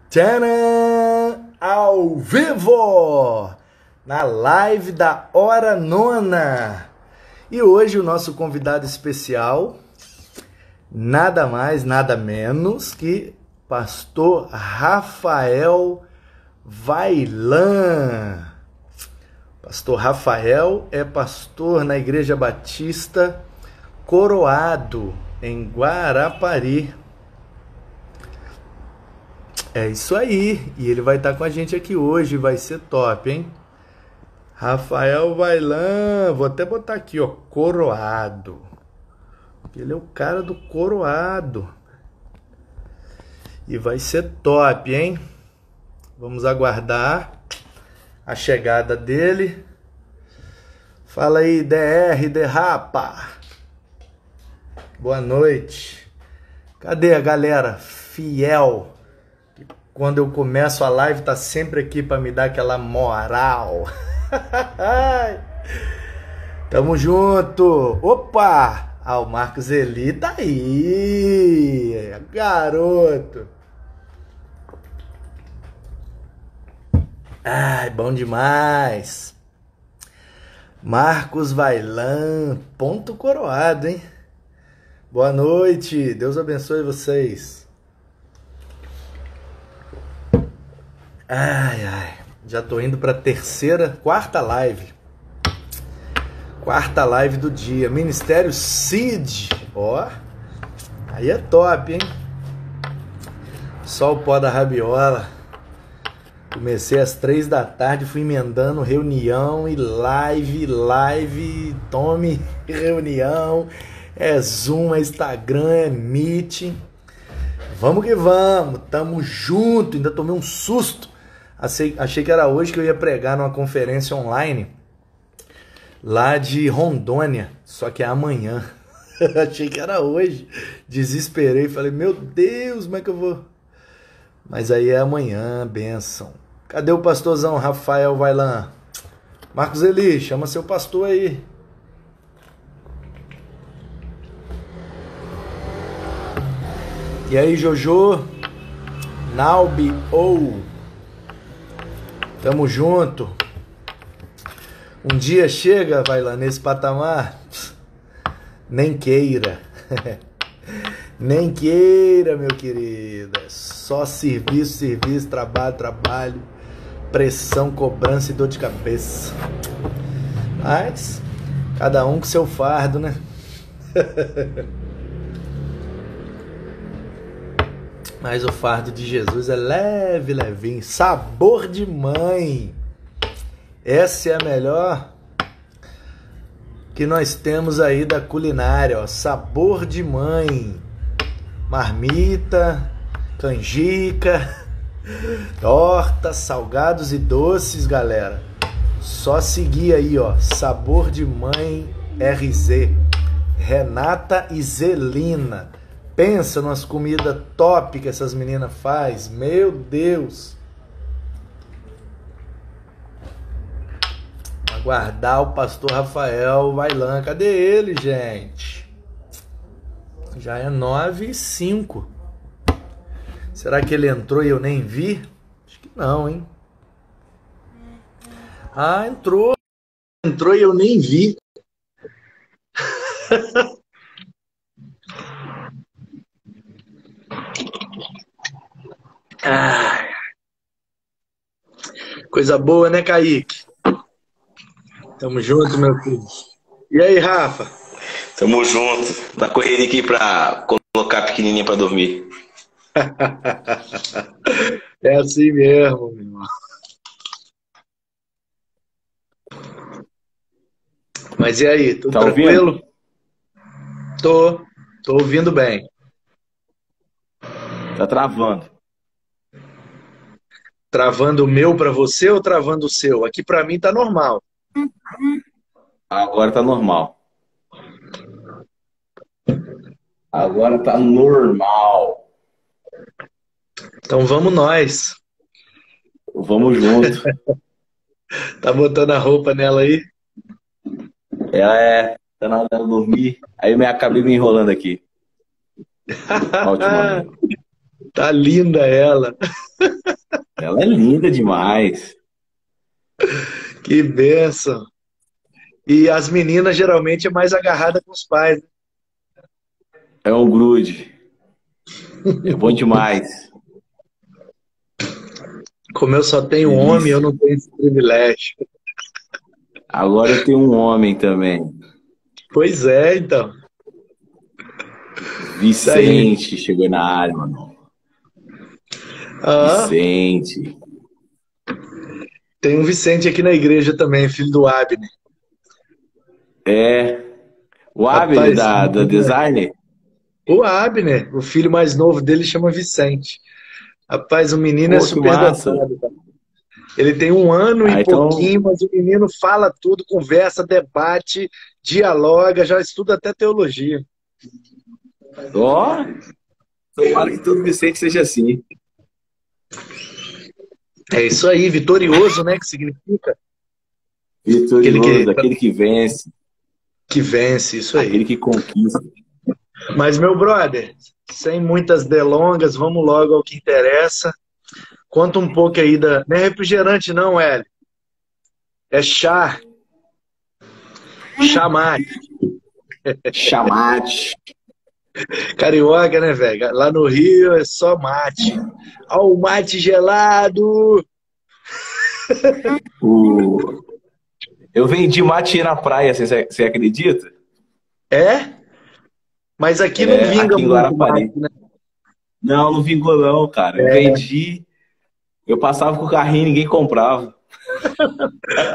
Tcharam! Ao vivo! Na live da Hora Nona! E hoje o nosso convidado especial, nada mais, nada menos que Pastor Rafael Vaillant. Pastor Rafael é pastor na Igreja Batista Coroado, em Guarapari. É isso aí, e ele vai estar com a gente aqui hoje, vai ser top, hein? Rafael Vaillant, vou até botar aqui, ó, Coroado. Ele é o cara do Coroado. E vai ser top, hein? Vamos aguardar a chegada dele. Fala aí, DR, derrapa. Boa noite. Cadê a galera fiel? Quando eu começo a live, tá sempre aqui para me dar aquela moral. Tamo junto. Opa! Ah, o Marcos Eli tá aí. Garoto. Ai, bom demais. Marcos Vaillant, ponto coroado, hein? Boa noite. Deus abençoe vocês. Ai, já tô indo pra quarta live. Quarta live do dia. Ministério Cid. Ó, aí é top, hein? Só o pó da rabiola. Comecei às 3 da tarde, fui emendando reunião e live, tome reunião. É Zoom, é Instagram, é Meet. Vamos que vamos, tamo junto. Ainda tomei um susto. Achei que era hoje que eu ia pregar numa conferência online lá de Rondônia, só que é amanhã. Achei que era hoje. Desesperei, falei, meu Deus, como é que eu vou? Mas aí é amanhã, bênção. Cadê o pastorzão Rafael Vaillant? Marcos Eli, chama seu pastor aí. E aí, Jojo? Naubi ou tamo junto. Um dia chega, Vaillant, nesse patamar? Nem queira. Nem queira, meu querido. Só serviço, trabalho, pressão, cobrança e dor de cabeça. Mas cada um com seu fardo, né? Mas o fardo de Jesus é leve, levinho. Sabor de mãe. Essa é a melhor que nós temos aí da culinária, ó. Sabor de mãe. Marmita, canjica, torta, salgados e doces, galera. Só seguir aí, ó. Sabor de mãe RZ. Renata e Zelina. Pensa nas comidas top que essas meninas faz. Meu Deus. Aguardar o pastor Rafael Vaillant. Cadê ele, gente? Já é 9h05. Será que ele entrou e eu nem vi? Acho que não, hein? Ah, entrou. Entrou e eu nem vi. Ah, coisa boa, né, Kaique? Tamo junto, meu filho. E aí, Rafa? Tamo junto. Na correria aqui pra colocar a pequenininha pra dormir. É assim mesmo, meu irmão. Mas e aí, tudo Tá tranquilo? ouvindo? Tô ouvindo bem. Tá travando. Travando o meu pra você ou travando o seu? Aqui pra mim tá normal. Agora tá normal. Agora tá normal. Então vamos nós. Vamos junto. Tá botando a roupa nela aí? Tá na hora de dormir. Aí eu acabei me enrolando aqui. Na última. Tá linda ela. Ela é linda demais. Que benção. E as meninas geralmente é mais agarrada com os pais, né? É um grude. É bom demais. Como eu só tenho homem, eu Delícia. não tenho esse privilégio. Agora eu tenho um homem também. Pois é, então. Isso aí. Vicente chegou na área, mano. Ah, Vicente. tem um Vicente aqui na igreja também, filho do Abner. É. O Abner Rapaz, da Designer? o Abner, o filho mais novo dele, chama Vicente. Rapaz, o menino é Pô, que super massa. dotado, cara. Ele tem 1 ano Ah, e então. pouquinho, mas o menino fala tudo, conversa, debate, dialoga, já estuda até teologia. Ó, tomara que todo Vicente seja assim. É isso aí, vitorioso, né? Que significa aquele Vitorioso, aquele que vence, que vence, isso aí. aquele que conquista. Mas, meu brother, sem muitas delongas, vamos logo ao que interessa. Conta um pouco aí da. Não é refrigerante, não, Hélio. É chá. Chá mate. Chamate. Carioca, né, velho? Lá no Rio é só mate. Ó, o mate gelado. O... Eu vendi mate na praia, você acredita? É? Mas aqui não É, vinga aqui em muito Guarapari. mate, né? Não, não vingou não, cara. Eu vendi, eu passava com o carrinho e ninguém comprava.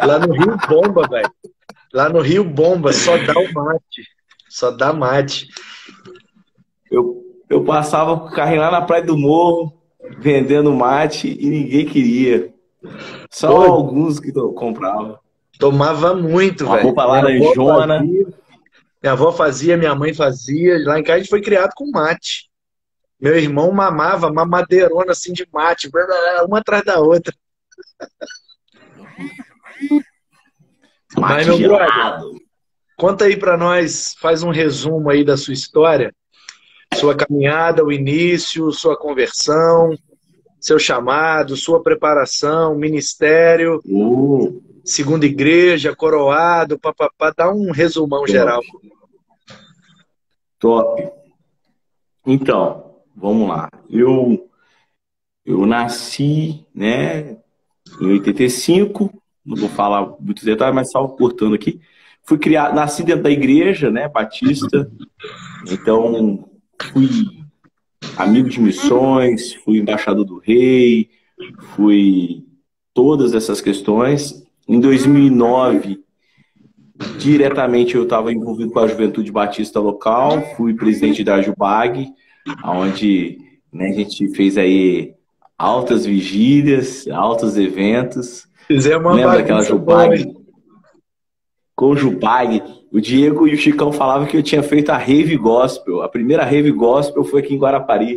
Lá no Rio bomba, velho. Lá no Rio bomba, só dá o mate. Só dá mate. Eu passava com o carrinho lá na Praia do Morro, vendendo mate e ninguém queria. Só Pô, alguns que compravam. tomava muito, Uma velho. roupa laranjona. Minha avó fazia, minha mãe fazia. Lá em casa a gente foi criado com mate. Meu irmão mamava, mamadeirona assim de mate, uma atrás da outra. Mas, Mate meu brother, gelado. conta aí pra nós, faz um resumo aí da sua história, sua caminhada, o início, sua conversão, seu chamado, sua preparação, ministério, Uh, segunda igreja, coroado, papapá. Dá um resumão top, geral. top. Então, vamos lá. Eu nasci, né, em 85, não vou falar muitos detalhes, mas só cortando aqui. Fui criado, nasci dentro da igreja, né, batista. Então, fui amigo de missões, fui embaixador do rei, fui todas essas questões. Em 2009, diretamente eu estava envolvido com a Juventude Batista local, fui presidente da Jubag, onde, né, a gente fez aí altas vigílias, altos eventos. Fizemos uma Lembra daquela bagunça boa, hein? Jubag? Com o Jubag, o Diego e o Chicão falavam que eu tinha feito a Rave Gospel. A primeira Rave Gospel foi aqui em Guarapari.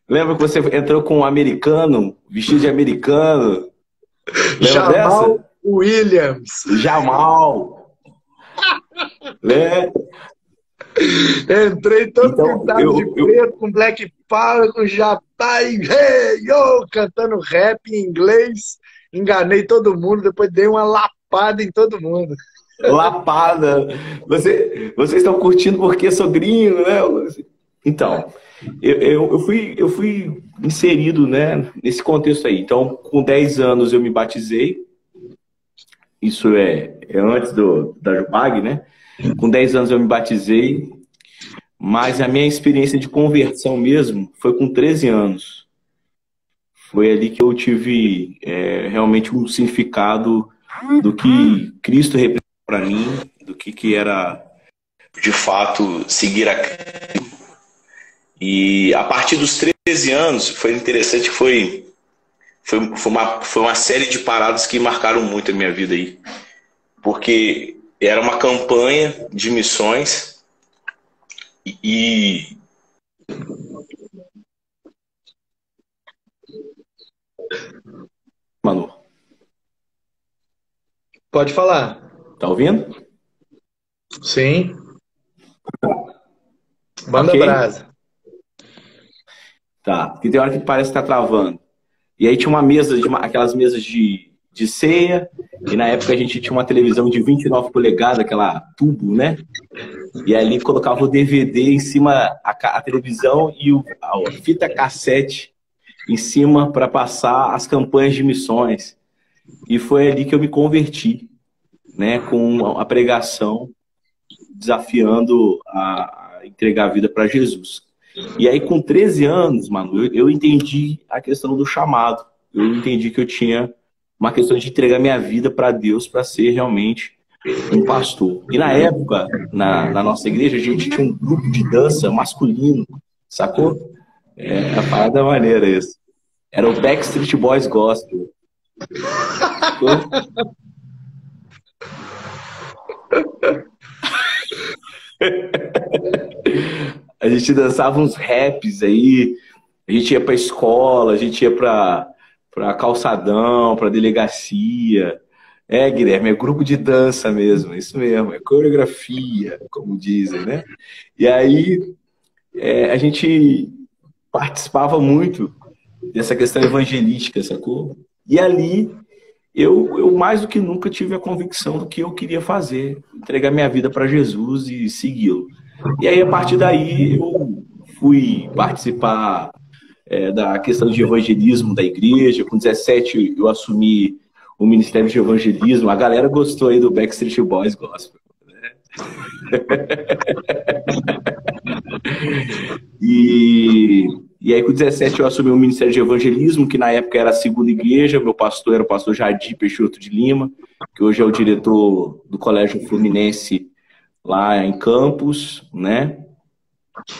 Lembra que você entrou com um americano, vestido de americano? Lembra Jamal dessa? Williams. Jamal. Né? Entrei todo Então, pintado de preto, com Black Power, com Japá e hey, yo, cantando rap em inglês. Enganei todo mundo, depois dei uma lapada em todo mundo. Lapada. Vocês estão curtindo porque sou gringo, né? Então, eu fui inserido, né, nesse contexto aí. Então, com 10 anos eu me batizei. Isso é antes da Jupag, né? Com 10 anos eu me batizei, mas a minha experiência de conversão mesmo foi com 13 anos. Foi ali que eu tive realmente um significado do que Cristo representa para mim, do que era de fato seguir a Cristo. E a partir dos 13 anos foi interessante, foi uma série de paradas que marcaram muito a minha vida aí. Porque era uma campanha de missões e Manu, Pode falar. tá ouvindo? Sim. Banda Ok? brasa. Tá, porque tem hora que parece que tá travando. E aí tinha uma mesa, aquelas mesas de ceia, e na época a gente tinha uma televisão de 29 polegadas, aquela tubo, né? E ali colocava o DVD em cima, a televisão e a fita cassete em cima para passar as campanhas de missões. E foi ali que eu me converti, né? Com a pregação, desafiando a entregar a vida para Jesus. E aí, com 13 anos, mano, eu entendi a questão do chamado. Eu entendi que eu tinha uma questão de entregar minha vida para Deus, para ser realmente um pastor. E na época, na nossa igreja, a gente tinha um grupo de dança masculino, sacou? A parada maneira isso. Era o Backstreet Boys Gospel. Sacou? A gente dançava uns raps aí, a gente ia pra escola, a gente ia pra calçadão, pra delegacia. Guilherme, é grupo de dança mesmo, isso mesmo, é coreografia, como dizem, né? E aí a gente participava muito dessa questão evangelística, sacou? E ali eu mais do que nunca tive a convicção do que eu queria fazer, entregar minha vida para Jesus e segui-lo. E aí, a partir daí, eu fui participar da questão de evangelismo da igreja. Com 17, eu assumi o Ministério de Evangelismo. A galera gostou aí do Backstreet Boys Gospel, né? E aí, com 17, eu assumi o Ministério de Evangelismo, que na época era a segunda igreja. Meu pastor era o pastor Jardim Peixoto de Lima, que hoje é o diretor do Colégio Fluminense lá em Campos, né?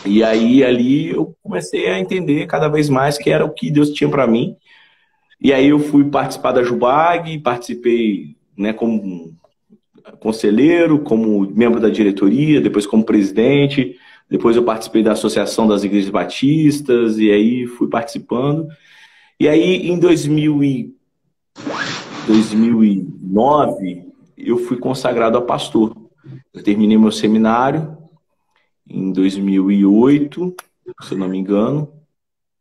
E aí, ali, eu comecei a entender cada vez mais que era o que Deus tinha para mim. E aí, eu fui participar da Jubag, participei, né, como conselheiro, como membro da diretoria, depois como presidente. Depois eu participei da Associação das Igrejas Batistas, e aí fui participando. E aí, em 2009, eu fui consagrado a pastor. Eu terminei meu seminário em 2008, se eu não me engano.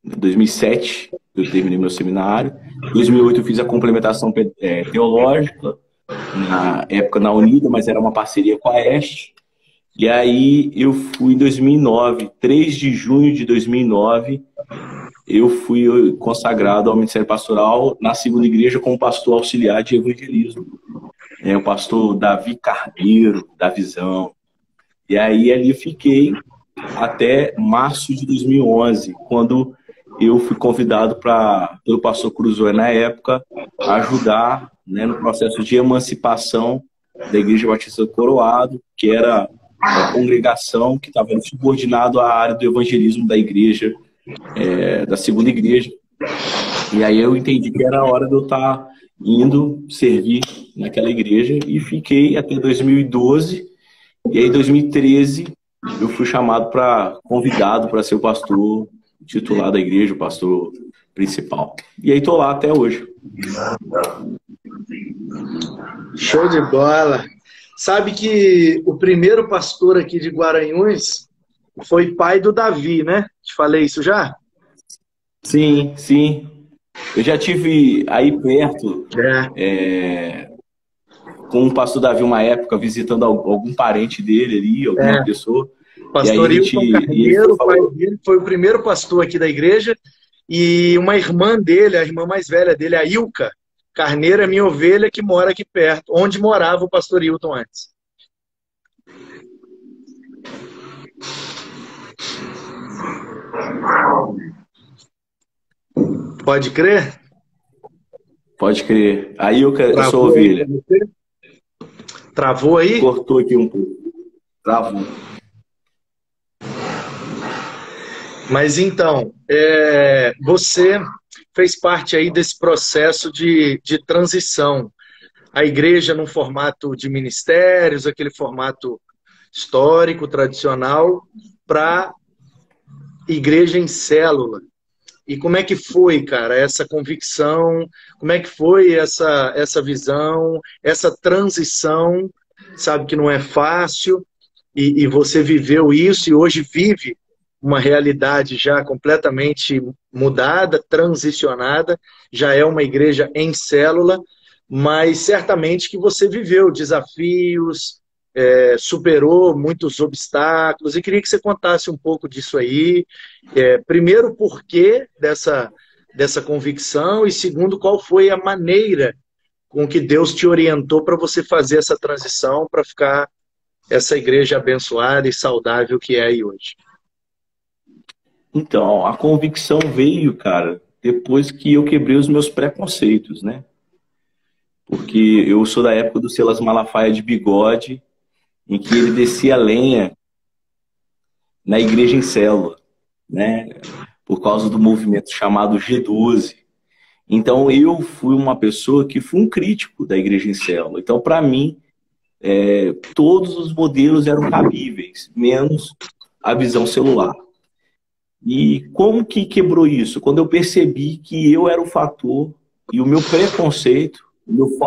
Em 2007, eu terminei meu seminário. Em 2008, eu fiz a complementação teológica, na época na Unida, mas era uma parceria com a Este. E aí eu fui em 2009, 3 de junho de 2009, eu fui consagrado ao Ministério Pastoral na segunda igreja como pastor auxiliar de evangelismo. O pastor Davi Carneiro, da Visão. E aí ali eu fiquei até março de 2011, quando eu fui convidado pelo pastor Cruzoé, na época, a ajudar, né, no processo de emancipação da Igreja Batista do Coroado, que era uma congregação que estava subordinado à área do evangelismo da igreja, da segunda igreja. E aí eu entendi que era a hora de eu estar indo servir naquela igreja e fiquei até 2012. E aí em 2013 eu fui convidado para ser o pastor titular da igreja, o pastor principal. E aí estou lá até hoje. Show de bola! Sabe que o primeiro pastor aqui de Guaranhuns foi pai do Davi, né? Te falei isso já? Sim, sim. Eu já tive aí perto com o pastor Davi uma época, visitando algum parente dele ali, alguma pessoa. Pastor Hilton Carneiro, pai dele, foi o primeiro pastor aqui da igreja. E uma irmã dele, a irmã mais velha dele, a Ilka Carneiro, é minha ovelha, que mora aqui perto, onde morava o pastor Hilton antes. Pode crer? Pode crer. A Ilka, eu sou ovelha. Travou aí? Cortou aqui um pouco. Travou. Mas então, você fez parte aí desse processo de transição. A igreja num formato de ministérios, aquele formato histórico, tradicional, para igreja em célula. E como é que foi, cara, essa convicção? Como é que foi essa visão, essa transição? Sabe que não é fácil, e você viveu isso e hoje vive uma realidade já completamente mudada, transicionada, já é uma igreja em célula, mas certamente que você viveu desafios, superou muitos obstáculos, e queria que você contasse um pouco disso aí. Primeiro, o porquê dessa convicção, e segundo, qual foi a maneira com que Deus te orientou para você fazer essa transição, para ficar essa igreja abençoada e saudável que é aí hoje. Então, a convicção veio, cara, depois que eu quebrei os meus preconceitos, né? Porque eu sou da época do Silas Malafaia de bigode, em que ele descia lenha na igreja em célula, né? Por causa do movimento chamado G12. Então, eu fui uma pessoa que fui um crítico da igreja em célula. Então, para mim, todos os modelos eram cabíveis, menos a visão celular. E como que quebrou isso? Quando eu percebi que eu era o fator e o meu preconceito,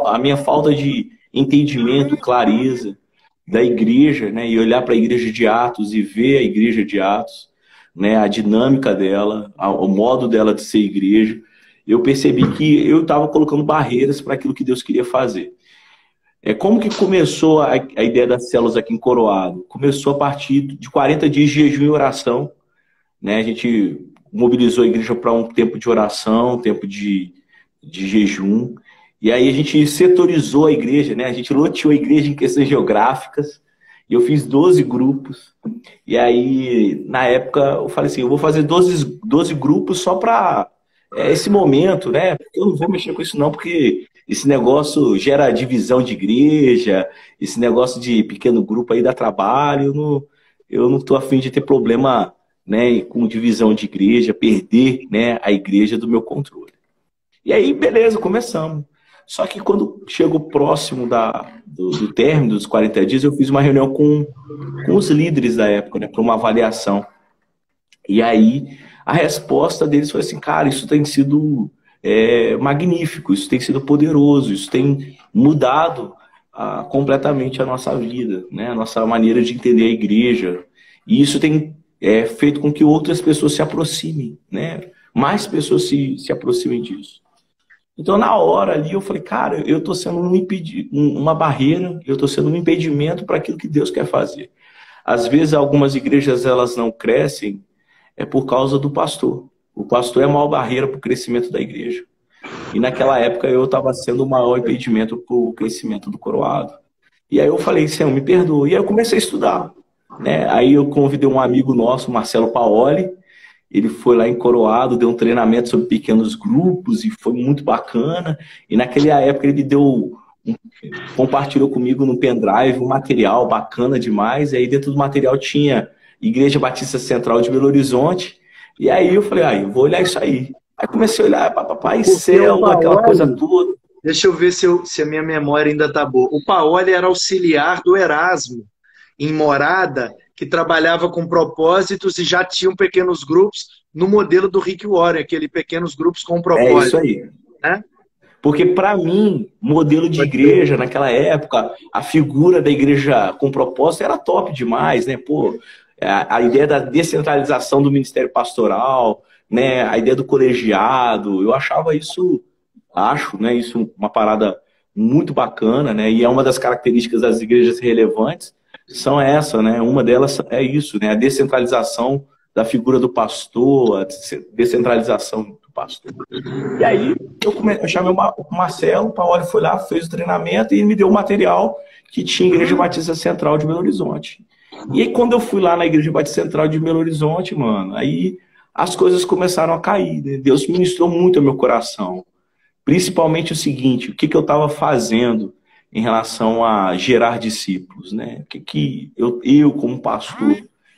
a minha falta de entendimento, clareza da igreja, né? E olhar para a igreja de Atos e ver a igreja de Atos, né? A dinâmica dela, o modo dela de ser igreja, eu percebi que eu estava colocando barreiras para aquilo que Deus queria fazer. Como que começou a ideia das células aqui em Coroado? Começou a partir de 40 dias de jejum e oração, né? A gente mobilizou a igreja para um tempo de oração, um tempo de jejum. E aí a gente setorizou a igreja, né? A gente loteou a igreja em questões geográficas. E eu fiz 12 grupos. E aí, na época, eu falei assim, eu vou fazer 12 grupos só para esse momento, né? Eu não vou mexer com isso não, porque esse negócio gera divisão de igreja, esse negócio de pequeno grupo aí dá trabalho. Eu não estou a fim de ter problema, né, com divisão de igreja, perder, né, a igreja do meu controle. E aí, beleza, começamos. Só que quando chegou próximo do término dos 40 dias, eu fiz uma reunião com os líderes da época, né, para uma avaliação. E aí, a resposta deles foi assim, cara, isso tem sido magnífico, isso tem sido poderoso, isso tem mudado completamente a nossa vida, né, a nossa maneira de entender a igreja. E isso tem feito com que outras pessoas se aproximem, né, mais pessoas se aproximem disso. Então, na hora ali, eu falei, cara, eu estou sendo uma barreira, eu estou sendo um impedimento para aquilo que Deus quer fazer. Às vezes, algumas igrejas elas não crescem por causa do pastor. O pastor é a maior barreira para o crescimento da igreja. E naquela época, eu estava sendo o maior impedimento para o crescimento do Coroado. E aí eu falei, Senhor, me perdoa. E aí eu comecei a estudar, né? Aí eu convidei um amigo nosso, Marcelo Paoli. Ele foi lá em Coroado, deu um treinamento sobre pequenos grupos e foi muito bacana. E naquela época ele compartilhou comigo no pendrive um material bacana demais. E aí dentro do material tinha Igreja Batista Central de Belo Horizonte. E aí eu falei, eu vou olhar isso aí. Aí comecei a olhar papai célula, aquela coisa toda. Deixa eu ver se a minha memória ainda tá boa. O Paoli era auxiliar do Erasmo, em Morada, que trabalhava com propósitos e já tinham pequenos grupos no modelo do Rick Warren, aquele pequenos grupos com propósito. É isso aí. Né? Porque, para mim, modelo de igreja, naquela época, a figura da igreja com propósito era top demais, né? Pô, a ideia da descentralização do ministério pastoral, né? A ideia do colegiado, eu achava isso, né? Isso uma parada muito bacana, né? E é uma das características das igrejas relevantes, são essa, né? Uma delas é isso, né? A descentralização da figura do pastor, a descentralização do pastor. E aí eu chamei o Marcelo, o Paoli foi lá, fez o treinamento e me deu o material que tinha Igreja Batista Central de Belo Horizonte. E aí quando eu fui lá na Igreja Batista Central de Belo Horizonte, mano, aí as coisas começaram a cair, né? Deus ministrou muito ao meu coração. Principalmente o seguinte, o que eu estava fazendo em relação a gerar discípulos, né? Que eu como pastor,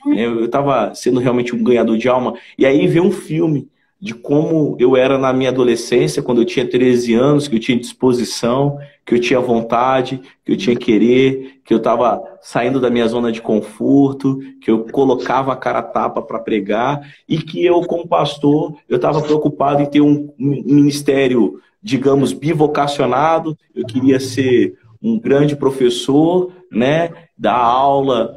né? Eu estava sendo realmente um ganhador de alma. E aí veio um filme de como eu era na minha adolescência, quando eu tinha 13 anos, que eu tinha disposição, que eu tinha vontade, que eu tinha querer, que eu estava saindo da minha zona de conforto, que eu colocava a cara a tapa para pregar, e que eu, como pastor, eu estava preocupado em ter um ministério, digamos, bivocacionado. Eu queria ser um grande professor, né, dar aula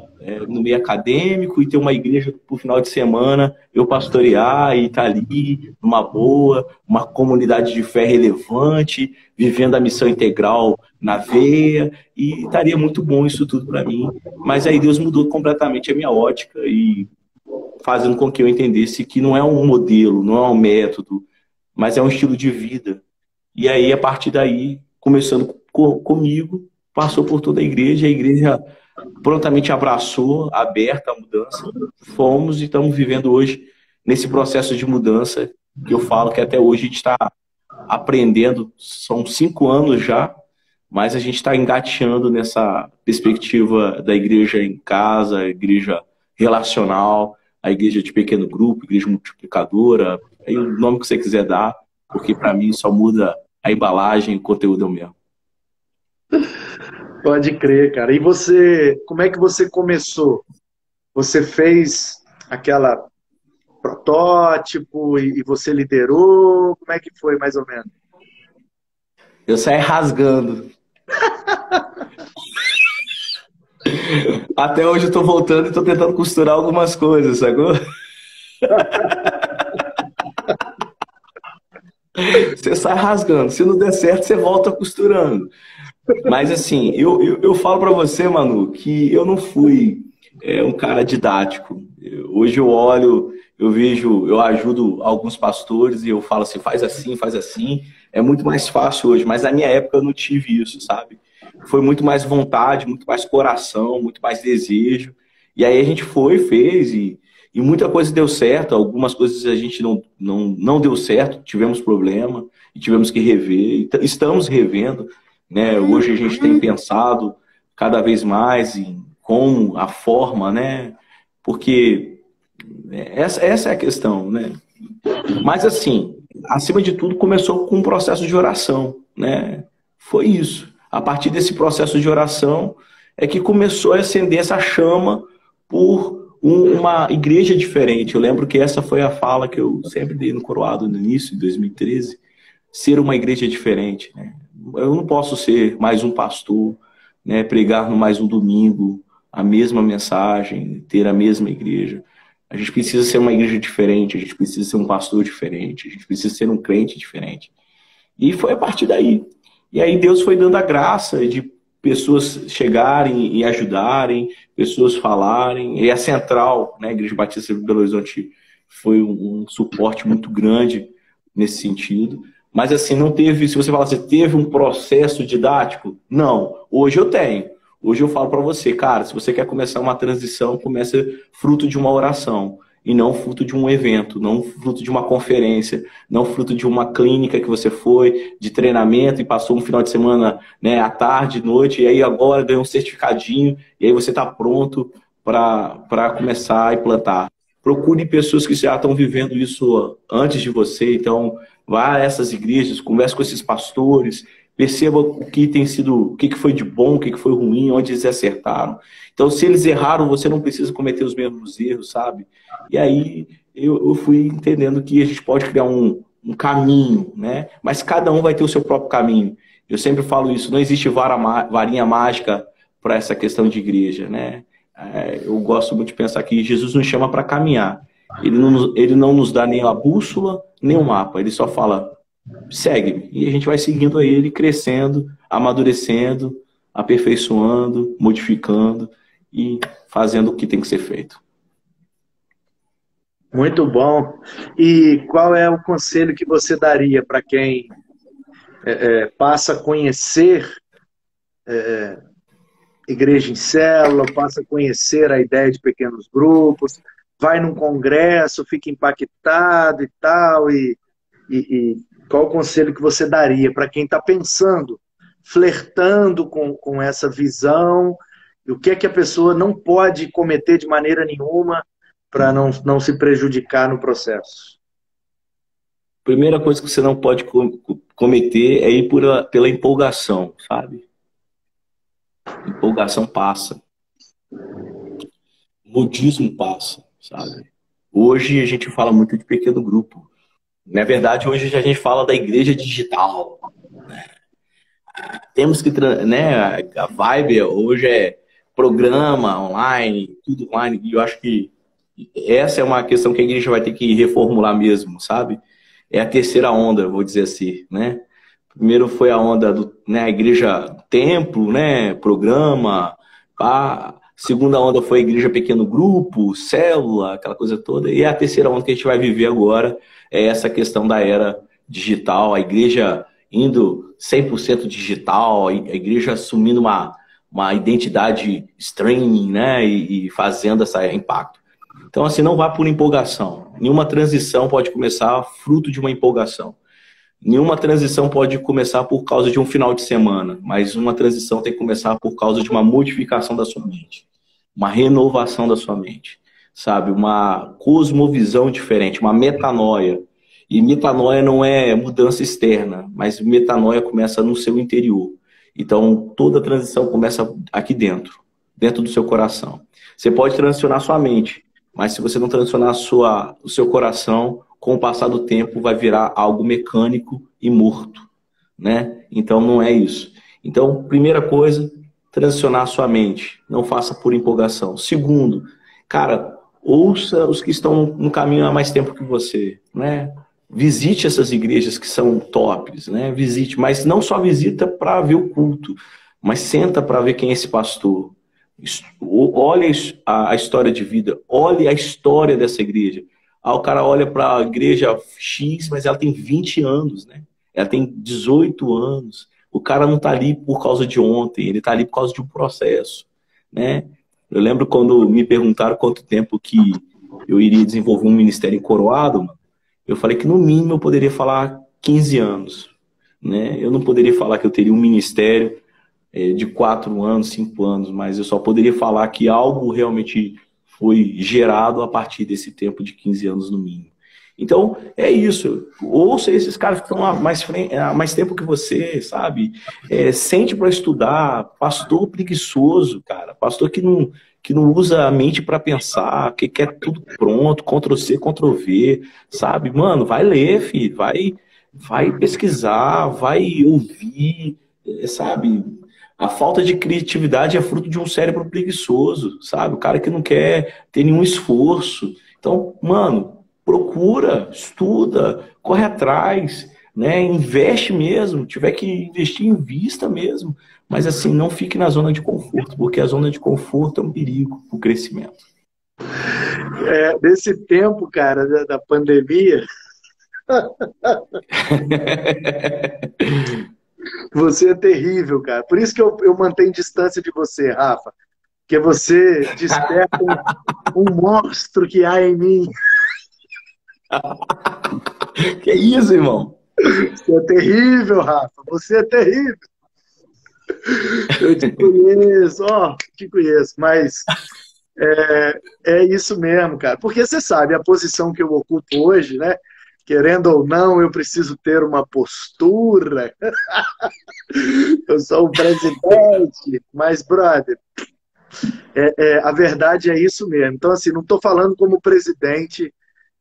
no meio acadêmico e ter uma igreja por final de semana, eu pastorear e estar ali numa boa, uma comunidade de fé relevante, vivendo a missão integral na veia, e estaria muito bom isso tudo para mim. Mas aí Deus mudou completamente a minha ótica e fazendo com que eu entendesse que não é um modelo, não é um método, mas é um estilo de vida. E aí, a partir daí, começando comigo, passou por toda a igreja prontamente abraçou, aberta à mudança. Fomos e estamos vivendo hoje nesse processo de mudança, que eu falo que até hoje a gente está aprendendo, são 5 anos já, mas a gente está engateando nessa perspectiva da igreja em casa, a igreja relacional, a igreja de pequeno grupo, igreja multiplicadora, aí o nome que você quiser dar, porque para mim só muda a embalagem, o conteúdo é o mesmo. Pode crer, cara. E você, como é que você começou? Você fez aquela protótipo e você liderou? Como é que foi, mais ou menos? Eu saí rasgando. Até hoje eu tô voltando e tô tentando costurar algumas coisas, sacou? Você sai rasgando. Se não der certo, você volta costurando. Mas assim, eu falo pra você, Manu, que eu não fui um cara didático. Hoje eu olho, eu vejo, eu ajudo alguns pastores e eu falo assim, faz assim, faz assim. É muito mais fácil hoje, mas na minha época eu não tive isso, sabe? Foi muito mais vontade, muito mais coração, muito mais desejo. E aí a gente foi, fez e muita coisa deu certo. Algumas coisas a gente não deu certo, tivemos problema e tivemos que rever. Estamos revendo, né? Hoje a gente tem pensado cada vez mais em como, a forma, né? Porque essa é a questão, né? Mas assim, acima de tudo, começou com um processo de oração, né? Foi isso. A partir desse processo de oração é que começou a acender essa chama por uma igreja diferente. Eu lembro que essa foi a fala que eu sempre dei no Coroado no início de 2013, ser uma igreja diferente, né? Eu não posso ser mais um pastor, né, pregar no mais um domingo a mesma mensagem, ter a mesma igreja. A gente precisa ser uma igreja diferente, a gente precisa ser um pastor diferente, a gente precisa ser um crente diferente. E foi a partir daí. E aí Deus foi dando a graça de pessoas chegarem e ajudarem, pessoas falarem. E a Central, né, a Igreja Batista de Belo Horizonte, foi um suporte muito grande nesse sentido. Mas assim, não teve, se você falar assim, teve um processo didático? Não. Hoje eu tenho. Hoje eu falo para você, cara, se você quer começar uma transição, comece fruto de uma oração. E não fruto de um evento, não fruto de uma conferência, não fruto de uma clínica que você foi, de treinamento e passou um final de semana, né, à tarde, noite, e aí agora ganhou um certificadinho, e aí você está pronto para começar e plantar. Procure pessoas que já estão vivendo isso antes de você, então vá a essas igrejas, converse com esses pastores, perceba o que tem sido, o que foi de bom, o que foi ruim, onde eles acertaram. Então, se eles erraram, você não precisa cometer os mesmos erros, sabe? E aí eu fui entendendo que a gente pode criar um caminho, né? Mas cada um vai ter o seu próprio caminho. Eu sempre falo isso, não existe varinha mágica para essa questão de igreja, né? Eu gosto muito de pensar que Jesus nos chama para caminhar. Ele não nos dá nem a bússola, nem o mapa. Ele só fala, segue-me. E a gente vai seguindo a ele, crescendo, amadurecendo, aperfeiçoando, modificando e fazendo o que tem que ser feito. Muito bom. E qual é o conselho que você daria para quem passa a conhecer igreja em célula, passa a conhecer a ideia de pequenos grupos, vai num congresso, fica impactado e tal, e qual o conselho que você daria para quem está pensando, flertando com essa visão, e o que é que a pessoa não pode cometer de maneira nenhuma para não se prejudicar no processo? Primeira coisa que você não pode cometer é ir pela empolgação, sabe? Empolgação passa. Modismo passa, sabe? Hoje a gente fala muito de pequeno grupo. Na verdade, hoje a gente fala da igreja digital. Né? Temos que, né? A vibe hoje é programa online, tudo online, e eu acho que essa é uma questão que a igreja vai ter que reformular mesmo, sabe? É a terceira onda, vou dizer assim, né? Primeiro foi a onda do, né, a igreja templo, né, programa, pá. Segunda onda foi a igreja pequeno grupo, célula, aquela coisa toda. E a terceira onda que a gente vai viver agora é essa questão da era digital, a igreja indo 100% digital, a igreja assumindo uma identidade streaming, né, e fazendo esse impacto. Então, assim, não vá por empolgação. Nenhuma transição pode começar fruto de uma empolgação. Nenhuma transição pode começar por causa de um final de semana, mas uma transição tem que começar por causa de uma modificação da sua mente, uma renovação da sua mente, sabe? Uma cosmovisão diferente, uma metanoia. E metanoia não é mudança externa, mas metanoia começa no seu interior. Então, toda transição começa aqui dentro do seu coração. Você pode transicionar sua mente, mas se você não transicionar o seu coração, com o passar do tempo vai virar algo mecânico e morto, né? Então não é isso. Então, primeira coisa, transicionar a sua mente. Não faça por empolgação. Segundo, cara, ouça os que estão no caminho há mais tempo que você, né? Visite essas igrejas que são tops, né? Visite, mas não só visita para ver o culto, mas senta para ver quem é esse pastor. Olhe a história de vida, olhe a história dessa igreja. O cara olha para a igreja X, mas ela tem 20 anos, né? Ela tem 18 anos. O cara não está ali por causa de ontem, ele está ali por causa de um processo, né? Eu lembro quando me perguntaram quanto tempo que eu iria desenvolver um ministério em Coroado, mano, eu falei que no mínimo eu poderia falar 15 anos, né? Eu não poderia falar que eu teria um ministério de 4 anos, 5 anos, mas eu só poderia falar que algo realmente foi gerado a partir desse tempo de 15 anos no mínimo. Então, é isso. Ouça esses caras que estão há mais tempo que você, sabe? Sente para estudar. Pastor preguiçoso, cara. Pastor que não usa a mente para pensar, que quer tudo pronto, Ctrl+C, Ctrl+V, sabe? Mano, vai ler, filho. Vai pesquisar, vai ouvir, sabe? A falta de criatividade é fruto de um cérebro preguiçoso, sabe? O cara que não quer ter nenhum esforço. Então, mano, procura, estuda, corre atrás, né? Investe mesmo. Tiver que investir, invista mesmo. Mas assim, não fique na zona de conforto, porque a zona de conforto é um perigo para o crescimento. Nesse tempo, cara, da pandemia... Você é terrível, cara. Por isso que eu mantenho distância de você, Rafa. Porque você desperta um monstro que há em mim. Que isso, irmão? Você é terrível, Rafa. Você é terrível. Eu te conheço, te conheço. Mas é isso mesmo, cara. Porque você sabe, a posição que eu ocupo hoje, né? Querendo ou não, eu preciso ter uma postura. Eu sou o presidente. Mas, brother, a verdade é isso mesmo. Então, assim, não estou falando como presidente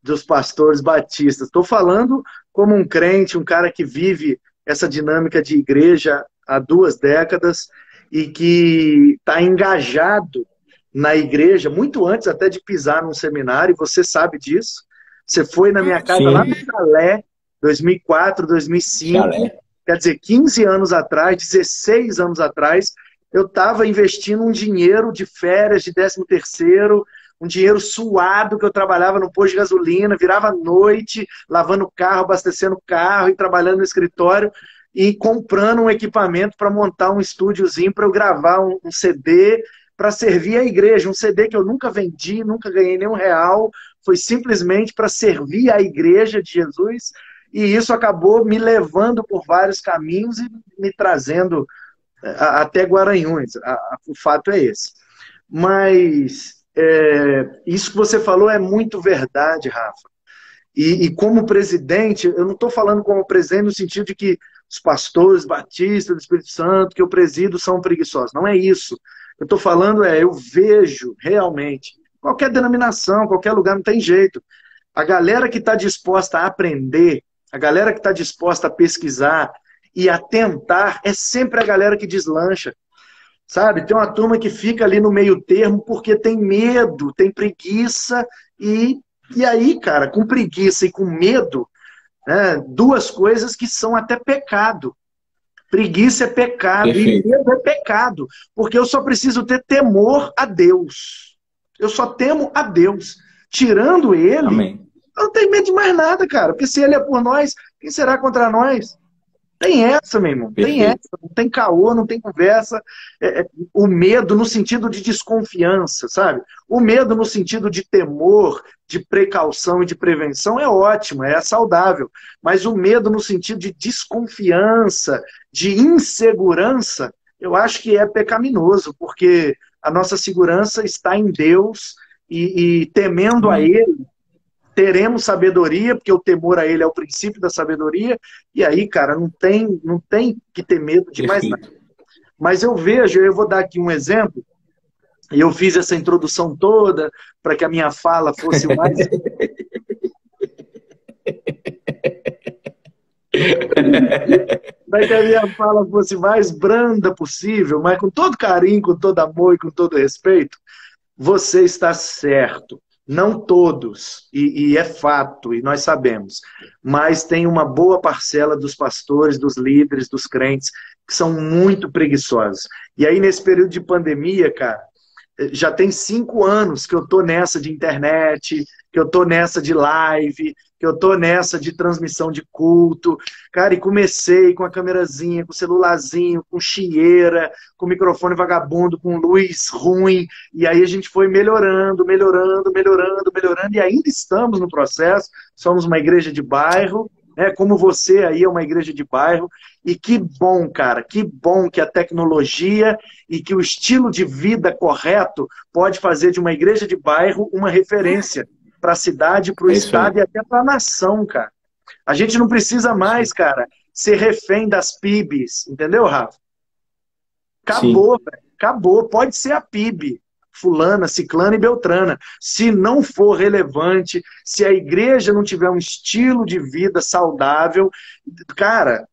dos pastores batistas. Estou falando como um crente, um cara que vive essa dinâmica de igreja há 2 décadas e que está engajado na igreja, muito antes até de pisar num seminário, e você sabe disso. Você foi na minha casa lá no Chalé, 2004, 2005, Chalé. Quer dizer, 15 anos atrás, 16 anos atrás, eu estava investindo um dinheiro de férias, de 13º, um dinheiro suado que eu trabalhava no posto de gasolina, virava à noite, lavando o carro, abastecendo o carro e trabalhando no escritório e comprando um equipamento para montar um estúdiozinho para eu gravar um CD para servir a igreja, um CD que eu nunca vendi, nunca ganhei nenhum real, foi simplesmente para servir a igreja de Jesus, e isso acabou me levando por vários caminhos e me trazendo até Guaranhuns. O fato é esse. Mas isso que você falou é muito verdade, Rafa. E como presidente, eu não estou falando como presidente no sentido de que os pastores batistas do Espírito Santo, que eu presido, são preguiçosos. Não é isso. Eu estou falando eu vejo realmente, qualquer denominação, qualquer lugar, não tem jeito. A galera que está disposta a aprender, a galera que está disposta a pesquisar e a tentar, é sempre a galera que deslancha. sabe? Tem uma turma que fica ali no meio termo porque tem medo, tem preguiça, e aí, cara, com preguiça e com medo, né, duas coisas que são até pecado. Preguiça é pecado, Perfeito. e medo é pecado, porque eu só preciso ter temor a Deus. Eu só temo a Deus. Tirando ele, Amém. eu não tenho medo de mais nada, cara, porque se ele é por nós, quem será contra nós? Tem essa, meu irmão, tem Perfeito. essa, não tem caô, não tem conversa. O medo no sentido de desconfiança, sabe? O medo no sentido de temor, de precaução e de prevenção é ótimo, é saudável. Mas o medo no sentido de desconfiança, de insegurança, eu acho que é pecaminoso, porque a nossa segurança está em Deus e temendo a Amém. Ele, teremos sabedoria, porque o temor a ele é o princípio da sabedoria, e aí, cara, não tem que ter medo de mais nada. Perfeito. Mas eu vou dar aqui um exemplo, e eu fiz essa introdução toda para que a minha fala fosse o mais... para que a minha fala fosse mais branda possível, mas com todo carinho, com todo amor e com todo respeito. Você está certo. Não todos, e é fato, e nós sabemos, mas tem uma boa parcela dos pastores, dos líderes, dos crentes, que são muito preguiçosos. E aí, nesse período de pandemia, cara, já tem 5 anos que eu tô nessa de internet, que eu tô nessa de live, que eu tô nessa de transmissão de culto. Cara, e comecei com a câmerazinha, com o celularzinho, com chieira, com microfone vagabundo, com luz ruim. E aí a gente foi melhorando, melhorando, melhorando, melhorando. E ainda estamos no processo. Somos uma igreja de bairro, né? Como você aí é uma igreja de bairro. E que bom, cara, que bom que a tecnologia e que o estilo de vida correto pode fazer de uma igreja de bairro uma referência para a cidade, para o É isso aí. estado e até para a nação, cara. A gente não precisa mais, cara, ser refém das PIBs, entendeu, Rafa? Acabou, Sim. velho. Acabou. Pode ser a PIB, fulana, ciclana e beltrana. Se não for relevante, se a igreja não tiver um estilo de vida saudável, cara,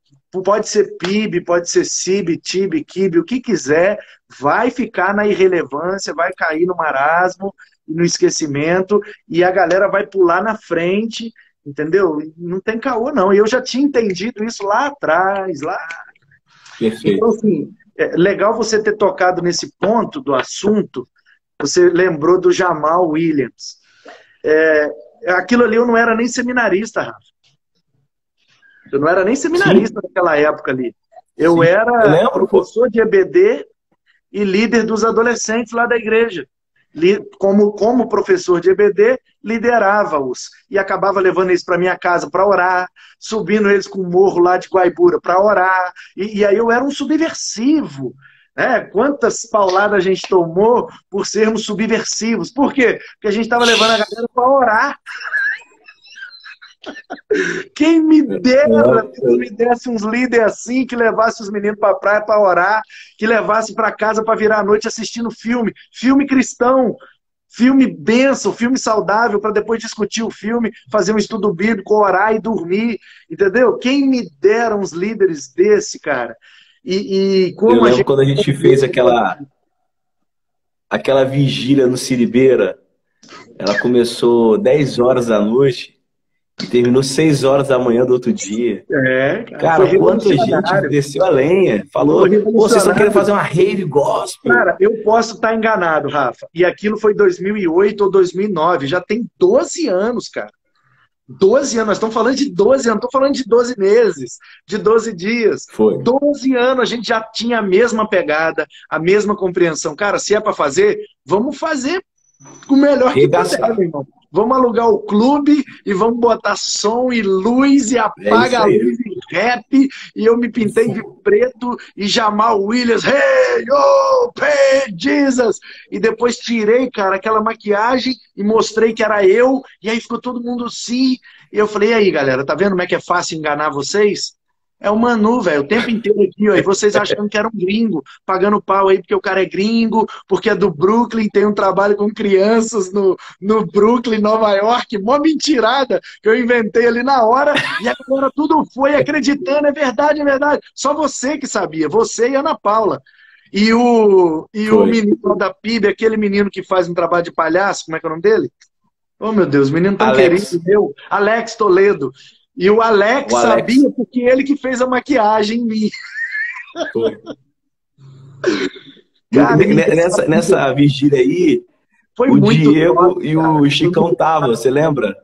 pode ser PIB, pode ser CIB, TIB, QIB, o que quiser, vai ficar na irrelevância, vai cair no marasmo, no esquecimento, e a galera vai pular na frente, entendeu? Não tem caô, não. E eu já tinha entendido isso lá atrás, lá. Perfeito. Então, assim, é legal você ter tocado nesse ponto do assunto. Você lembrou do Jamal Williams. Aquilo ali eu não era nem seminarista, Rafa. Eu não era nem seminarista naquela época ali. Eu era Eu lembro, pô. professor de EBD e líder dos adolescentes lá da igreja. Como professor de EBD, liderava-os e acabava levando eles para minha casa para orar, subindo eles com o morro lá de Guaibura para orar, e aí eu era um subversivo, né? Quantas pauladas a gente tomou por sermos subversivos? Por quê? Porque a gente estava levando a galera para orar. Quem me dera que Deus me desse uns líderes assim, que levasse os meninos para a praia para orar, que levasse para casa para virar a noite assistindo filme cristão, filme bênção, filme saudável, para depois discutir o filme, fazer um estudo bíblico, orar e dormir, entendeu? Quem me dera uns líderes desse, cara. E como Eu lembro quando a gente fez aquela vigília no Siribeira, ela começou 10 horas da noite e terminou 6 horas da manhã do outro dia. Cara, foi quanta gente revolucionário. desceu a lenha. Falou, Foi pô, vocês estão revolucionário. querendo fazer uma rave gospel. Cara, eu posso estar enganado, Rafa. E aquilo foi 2008 ou 2009. Já tem 12 anos, cara. 12 anos. Nós estamos falando de 12 anos. Não estou falando de 12 meses, de 12 dias. Foi. 12 anos a gente já tinha a mesma pegada, a mesma compreensão. Cara, se é para fazer, vamos fazer o melhor que puder, meu irmão. Vamos alugar o clube e vamos botar som e luz e apaga a luz e rap. E eu me pintei de preto e Jamal Williams, hey, oh, pay Jesus. E depois tirei, cara, aquela maquiagem e mostrei que era eu. E aí ficou todo mundo assim. E eu falei, e aí, galera, tá vendo como é que é fácil enganar vocês? É o Manu, velho, o tempo inteiro aqui, ó, e vocês achando que era um gringo, pagando pau aí porque o cara é gringo, porque é do Brooklyn, tem um trabalho com crianças no Brooklyn, Nova York, mó mentirada que eu inventei ali na hora, e agora tudo foi acreditando, é verdade, é verdade. Só você que sabia, você e Ana Paula. E o menino da PIB, aquele menino que faz um trabalho de palhaço, como é que é o nome dele? Oh, meu Deus, menino tão Alex. querido meu, Alex Toledo. E o Alex sabia porque ele que fez a maquiagem em mim. Foi. Cara, nessa vigília aí, foi o muito Diego top, e o Chicão tava, você lembra?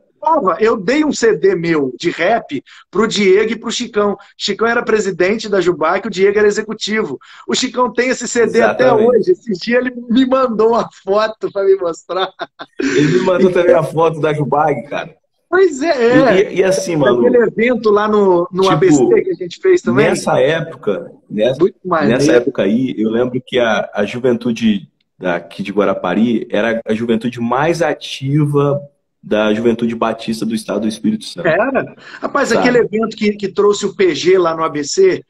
Eu dei um CD meu de rap pro Diego e pro Chicão. Chicão era presidente da Jubac, o Diego era executivo. O Chicão tem esse CD até hoje. Esse dia ele me mandou uma foto para me mostrar. Ele me mandou também a foto da Jubac, cara. Pois é. E assim, mano. Aquele evento lá no tipo, ABC que a gente fez também. Nessa época aí, eu lembro que a juventude daqui de Guarapari era a juventude mais ativa da Juventude Batista do Estado do Espírito Santo. Era. Rapaz, aquele evento que trouxe o PG lá no ABC,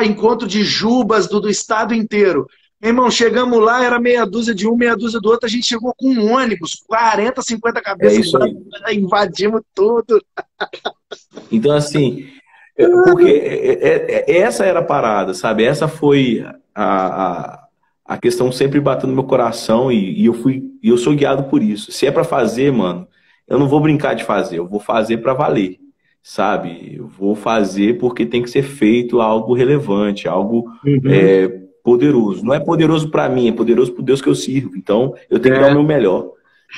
encontro de jubas do estado inteiro. Meu irmão, chegamos lá, era meia dúzia de um, meia dúzia do outro, a gente chegou com um ônibus, 40, 50 cabeças, invadimos tudo. Então, assim, porque essa era a parada, sabe? Essa foi a questão sempre batendo no meu coração e eu sou guiado por isso. Se é pra fazer, mano, eu não vou brincar de fazer, eu vou fazer pra valer, sabe? Eu vou fazer porque tem que ser feito algo relevante, algo poderoso. Não é poderoso pra mim, é poderoso pro Deus que eu sirvo. Então, eu tenho que dar o meu melhor.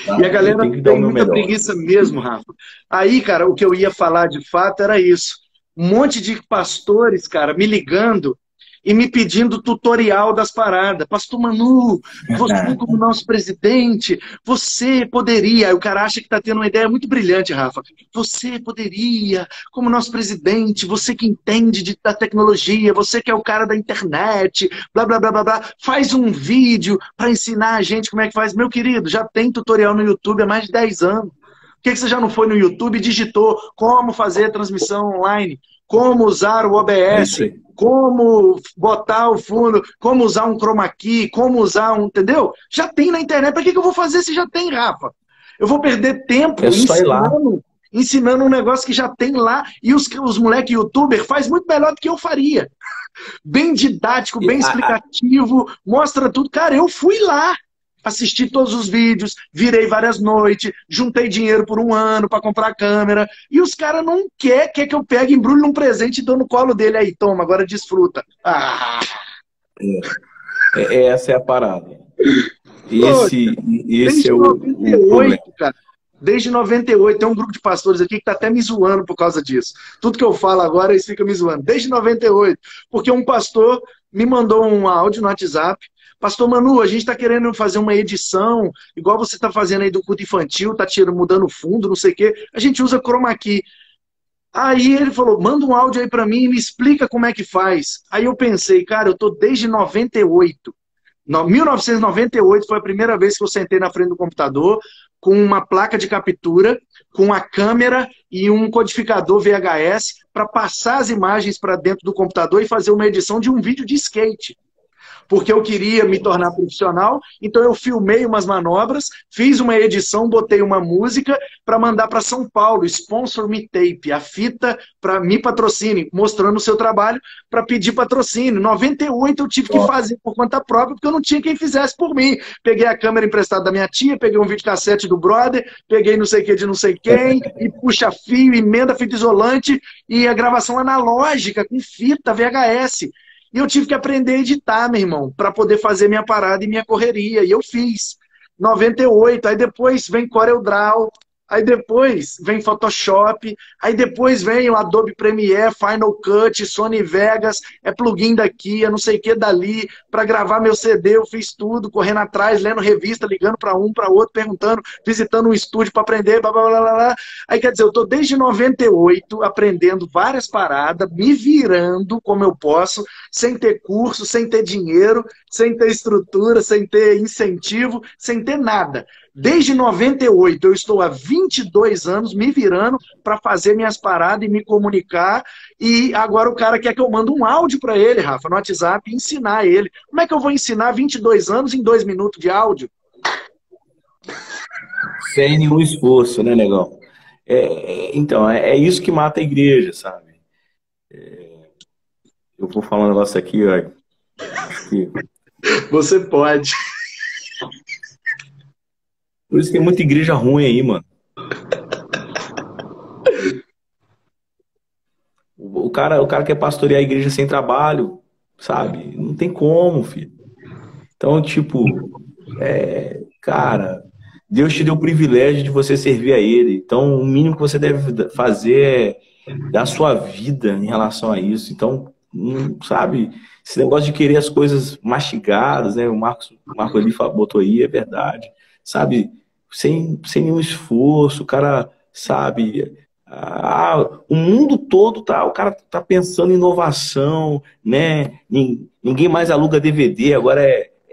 Tá? E a galera tem muita preguiça mesmo, Rafa. Aí, cara, o que eu ia falar de fato era isso. Um monte de pastores, cara, me ligando e me pedindo tutorial das paradas. Pastor Manu, você como nosso presidente, você poderia... Aí o cara acha que está tendo uma ideia muito brilhante, Rafa. Você poderia, como nosso presidente, você que entende da tecnologia, você que é o cara da internet, blá, blá, blá, blá, blá, faz um vídeo para ensinar a gente como é que faz. Meu querido, já tem tutorial no YouTube há mais de 10 anos. Por que você já não foi no YouTube e digitou como fazer transmissão online? Como usar o OBS? Como botar o fundo? Como usar um chroma key? Como usar um... Entendeu? Já tem na internet. Para que eu vou fazer se já tem, Rafa? Eu vou perder tempo ensinando um negócio que já tem lá. E os moleque youtuber faz muito melhor do que eu faria. Bem didático, bem explicativo, mostra tudo. Cara, eu fui lá. Assisti todos os vídeos, virei várias noites, juntei dinheiro por um ano para comprar câmera, e os caras não quer que eu pegue, embrulhe num presente e dou no colo dele aí, toma, agora desfruta. Essa é a parada. Esse é o 98, cara. Desde 98, tem um grupo de pastores aqui que tá até me zoando por causa disso. Tudo que eu falo agora, eles ficam me zoando. Desde 98, porque um pastor me mandou um áudio no WhatsApp. Pastor Manu, a gente está querendo fazer uma edição, igual você está fazendo aí do culto infantil, tá mudando o fundo, não sei o quê. A gente usa chroma key. Aí ele falou, manda um áudio aí para mim e me explica como é que faz. Aí eu pensei, cara, eu tô desde 98. 1998 foi a primeira vez que eu sentei na frente do computador com uma placa de captura, com a câmera e um codificador VHS para passar as imagens para dentro do computador e fazer uma edição de um vídeo de skate. Porque eu queria me tornar profissional, então eu filmei umas manobras, fiz uma edição, botei uma música para mandar para São Paulo, Sponsor Me Tape, a fita para me patrocine, mostrando o seu trabalho para pedir patrocínio. Em 98 eu tive que fazer por conta própria, porque eu não tinha quem fizesse por mim. Peguei a câmera emprestada da minha tia, peguei um videocassete do brother, peguei não sei o que de não sei quem, e puxa fio, emenda fita isolante, e a gravação analógica com fita VHS. E eu tive que aprender a editar, meu irmão, para poder fazer minha parada e minha correria. E eu fiz. 98, aí depois vem CorelDRAW, aí depois vem Photoshop, aí depois vem o Adobe Premiere, Final Cut, Sony Vegas, é plugin daqui, é não sei o que dali. Para gravar meu CD eu fiz tudo, correndo atrás, lendo revista, ligando para um, para outro, perguntando, visitando um estúdio para aprender, blá, blá, blá, blá. Aí quer dizer, eu tô desde 98 aprendendo várias paradas, me virando como eu posso, sem ter curso, sem ter dinheiro, sem ter estrutura, sem ter incentivo, sem ter nada. Desde 98, eu estou há 22 anos me virando para fazer minhas paradas e me comunicar. E agora o cara quer que eu mande um áudio para ele, Rafa, no WhatsApp, e ensinar ele. Como é que eu vou ensinar 22 anos em 2 minutos de áudio? Sem nenhum esforço, né, negão? Então, é isso que mata a igreja, sabe? Eu vou falar um negócio aqui, ó. filho. Você pode. Por isso tem muita igreja ruim aí, mano. O cara quer pastorear a igreja sem trabalho, sabe? Não tem como, filho. Então, tipo, cara, Deus te deu o privilégio de você servir a Ele. Então, o mínimo que você deve fazer é dar a sua vida em relação a isso. Então, sabe, esse negócio de querer as coisas mastigadas, né? O Marco ali botou aí, é verdade. Sabe, sem nenhum esforço, o cara, sabe, o mundo todo o cara tá pensando em inovação, né? Ninguém mais aluga DVD, agora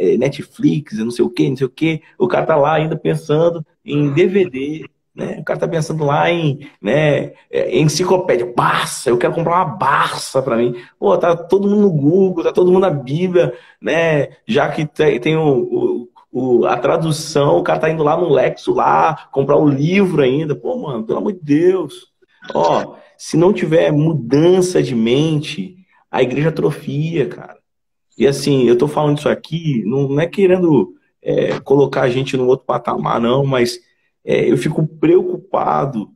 é Netflix, não sei o quê, não sei o quê. O cara tá lá ainda pensando em DVD, né? O cara tá pensando lá em, né, enciclopédia, Barça, eu quero comprar uma Barça para mim. Pô, tá todo mundo no Google, tá todo mundo na Bíblia, né? Já que tem a tradução, o cara tá indo lá no Lexo lá, comprar o livro ainda. Pô, mano, pelo amor de Deus. Ó, se não tiver mudança de mente, a igreja atrofia, cara. E assim, eu tô falando isso aqui, não é querendo colocar a gente no outro patamar, não, mas eu fico preocupado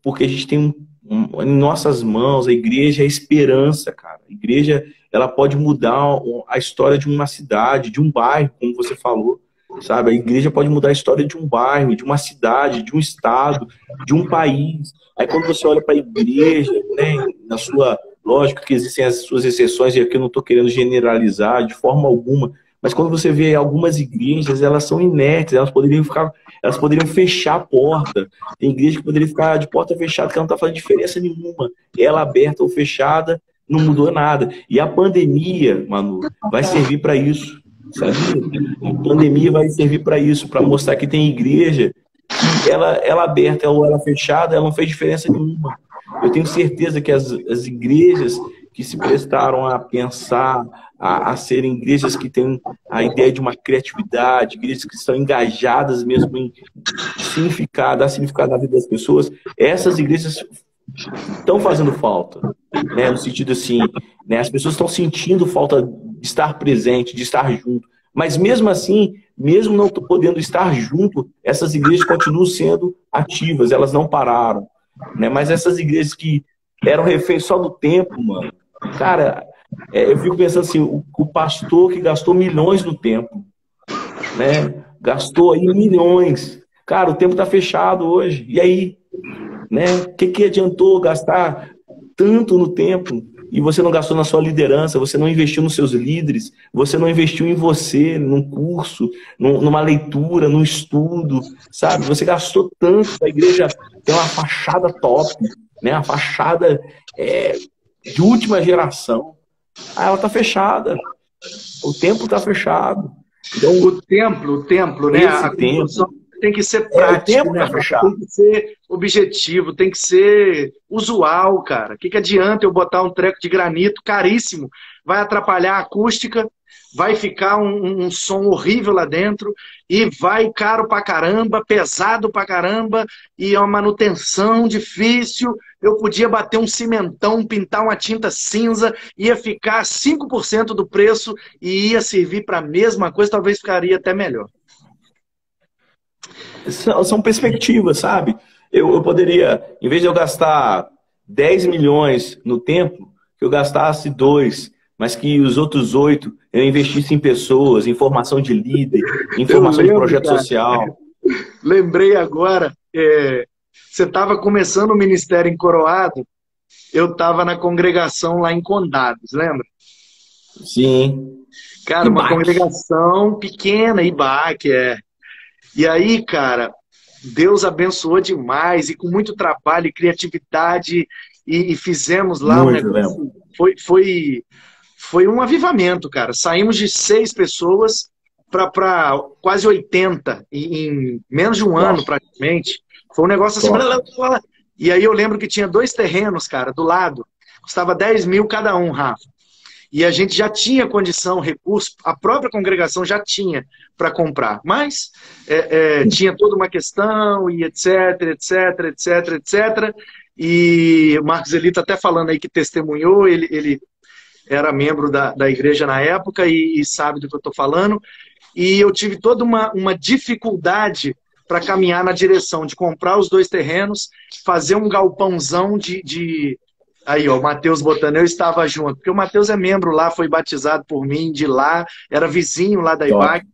porque a gente tem em nossas mãos, a igreja é a esperança, cara. A igreja, ela pode mudar a história de uma cidade, de um bairro, como você falou, sabe? A igreja pode mudar a história de um bairro, de uma cidade, de um estado, de um país. Aí quando você olha para a igreja, né, na sua... Lógico que existem as suas exceções, e aqui eu não estou querendo generalizar de forma alguma, mas quando você vê algumas igrejas, elas são inertes, elas poderiam fechar a porta. Tem igreja que poderia ficar de porta fechada, que não está fazendo diferença nenhuma. Ela aberta ou fechada, não mudou nada. E a pandemia, Manu, vai servir para isso, sabia? A pandemia vai servir para isso, para mostrar que tem igreja que ela aberta ou ela fechada, ela não fez diferença nenhuma. Eu tenho certeza que as igrejas que se prestaram a pensar, a serem igrejas que têm a ideia de uma criatividade, igrejas que estão engajadas mesmo em dar significado na vida das pessoas, essas igrejas estão fazendo falta, né? No sentido assim, né? As pessoas estão sentindo falta de estar presente, de estar junto. Mas mesmo assim, mesmo não podendo estar junto, essas igrejas continuam sendo ativas, elas não pararam. Né? Mas essas igrejas que eram reféns só do tempo, mano, cara, eu fico pensando assim, o pastor que gastou milhões no templo, né? Gastou aí milhões. Cara, o templo tá fechado hoje. E aí, né? O que adiantou gastar tanto no templo e você não gastou na sua liderança, você não investiu nos seus líderes, você não investiu em você, num curso, numa leitura, num estudo, sabe? Você gastou tanto, a igreja tem uma fachada top, né? Uma fachada de última geração. Ela tá fechada. O templo tá fechado. Então, o templo, né? Esse templo tem que ser prático, né? Tem que ser objetivo, tem que ser usual, cara. O que adianta eu botar um treco de granito caríssimo? Vai atrapalhar a acústica, vai ficar um som horrível lá dentro e vai caro pra caramba, pesado pra caramba e é uma manutenção difícil. Eu podia bater um cimentão, pintar uma tinta cinza, ia ficar 5% do preço e ia servir para a mesma coisa, talvez ficaria até melhor. São perspectivas, sabe? Eu poderia, em vez de eu gastar 10 milhões no templo, que eu gastasse 2, mas que os outros 8 eu investisse em pessoas, em formação de líder, em formação de projeto social. Lembrei agora, você estava começando o ministério em Coroado, eu estava na congregação lá em Condados, lembra? Sim. Cara, uma congregação pequena, Ibaque, E aí, cara, Deus abençoou demais e com muito trabalho e criatividade e fizemos lá um negócio. Foi um avivamento, cara. Saímos de 6 pessoas para quase 80 em menos de um ano, praticamente. Foi um negócio assim. E aí eu lembro que tinha 2 terrenos, cara, do lado. Custava 10 mil cada um, Rafa. E a gente já tinha condição, recurso, a própria congregação já tinha para comprar. Mas tinha toda uma questão e etc, etc, etc, etc. E o Marcos Elito até falando aí que testemunhou, ele era membro da igreja na época e sabe do que eu estou falando. E eu tive toda uma dificuldade para caminhar na direção de comprar os 2 terrenos, fazer um galpãozão de... Aí, ó, o Matheus botando, eu estava junto, porque o Matheus é membro lá, foi batizado por mim de lá, era vizinho lá da IBAC,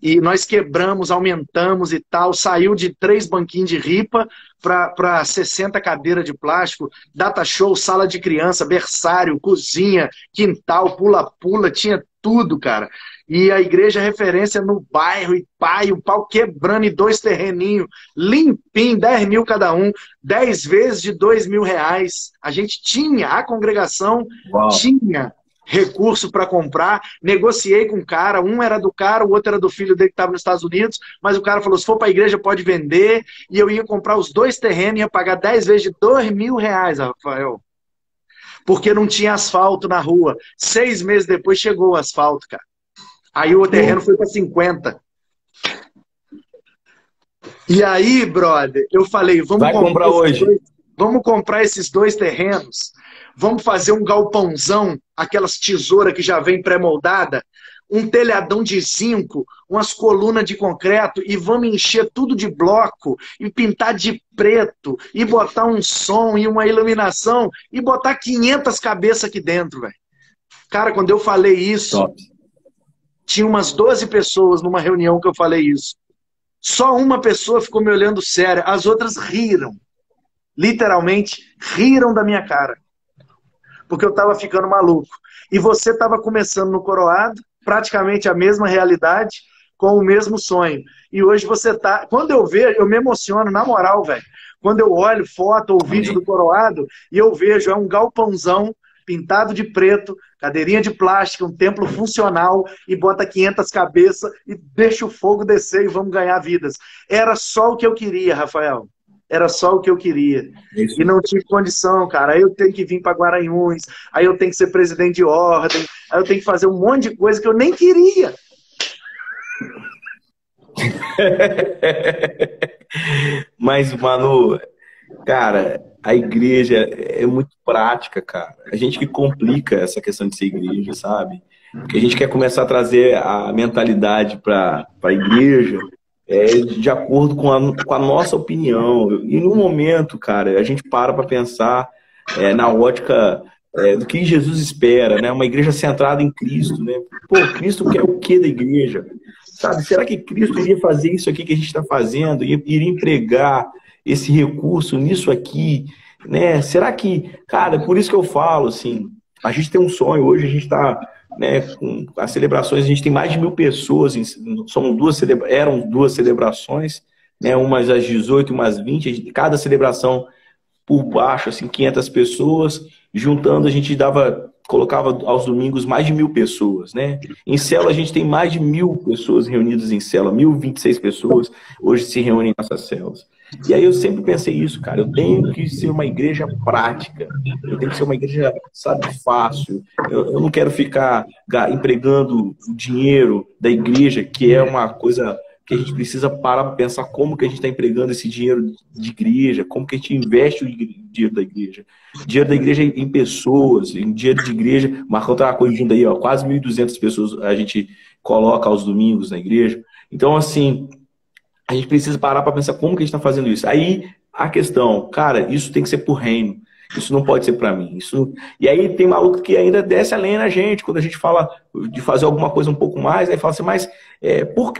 e nós quebramos, aumentamos e tal, saiu de 3 banquinhos de ripa para 60 cadeiras de plástico, data show, sala de criança, berçário, cozinha, quintal, pula-pula, tinha tudo, cara. E a igreja referência no bairro, e pai, o pau quebrando, e 2 terreninhos, limpinho, 10 mil cada um, 10 vezes de R$ 2.000. A gente tinha, a congregação tinha recurso para comprar, negociei com o cara, um era do cara, o outro era do filho dele que estava nos Estados Unidos, mas o cara falou, se for para a igreja pode vender, e eu ia comprar os 2 terrenos, ia pagar 10 vezes de R$ 2.000, Rafael. Porque não tinha asfalto na rua. 6 meses depois chegou o asfalto, cara. Aí o terreno foi para 50. E aí, brother, eu falei, vamos comprar esses 2 terrenos, vamos fazer um galpãozão, aquelas tesouras que já vem pré-moldada, um telhadão de zinco, umas colunas de concreto, e vamos encher tudo de bloco, e pintar de preto, e botar um som e uma iluminação, e botar 500 cabeças aqui dentro, velho. Cara, quando eu falei isso... Top. Tinha umas 12 pessoas numa reunião que eu falei isso. Só uma pessoa ficou me olhando sério. As outras riram. Literalmente, riram da minha cara. Porque eu estava ficando maluco. E você estava começando no Coroado, praticamente a mesma realidade, com o mesmo sonho. E hoje você tá... Quando eu vejo, eu me emociono, na moral, velho. Quando eu olho foto ou vídeo do Coroado, e eu vejo, é um galpãozão, pintado de preto, cadeirinha de plástico, um templo funcional, e bota 500 cabeças e deixa o fogo descer e vamos ganhar vidas. Era só o que eu queria, Rafael. Era só o que eu queria. Isso. E não tive condição, cara. Aí eu tenho que vir para Guaranhuns, aí eu tenho que ser presidente de ordem, aí eu tenho que fazer um monte de coisa que eu nem queria. Mas, Manu, cara, a igreja é muito prática, cara. A gente que complica essa questão de ser igreja, sabe? Porque a gente quer começar a trazer a mentalidade para a igreja de acordo com a nossa opinião. E no momento, cara, a gente para pensar na ótica do que Jesus espera, né? Uma igreja centrada em Cristo, né? Pô, Cristo quer o que da igreja? Sabe? Será que Cristo iria fazer isso aqui que a gente está fazendo? Iria empregar esse recurso nisso aqui, né? Será que, cara, por isso que eu falo, assim, a gente tem um sonho, hoje a gente está, né, com as celebrações, a gente tem mais de 1.000 pessoas, eram 2 celebrações, né, umas às 18, umas 20, cada celebração por baixo, assim, 500 pessoas, juntando a gente colocava aos domingos mais de 1.000 pessoas, né? Em célula a gente tem mais de 1.000 pessoas reunidas em célula, 1.026 pessoas hoje se reúnem em nossas células. E aí eu sempre pensei isso, cara, eu tenho que ser uma igreja prática, eu tenho que ser uma igreja, sabe, fácil, eu não quero ficar empregando o dinheiro da igreja, que é uma coisa que a gente precisa parar para pensar como que a gente está empregando esse dinheiro de igreja, como que a gente investe o dinheiro da igreja. Dinheiro da igreja em pessoas, em dinheiro de igreja. Marcão está corrigindo aí, ó, quase 1.200 pessoas a gente coloca aos domingos na igreja. Então, assim, a gente precisa parar para pensar como que a gente está fazendo isso. Aí, a questão, cara, isso tem que ser por reino. Isso não pode ser para mim. E aí tem maluco que ainda desce a lenha na gente, quando a gente fala de fazer alguma coisa um pouco mais, aí fala assim, mas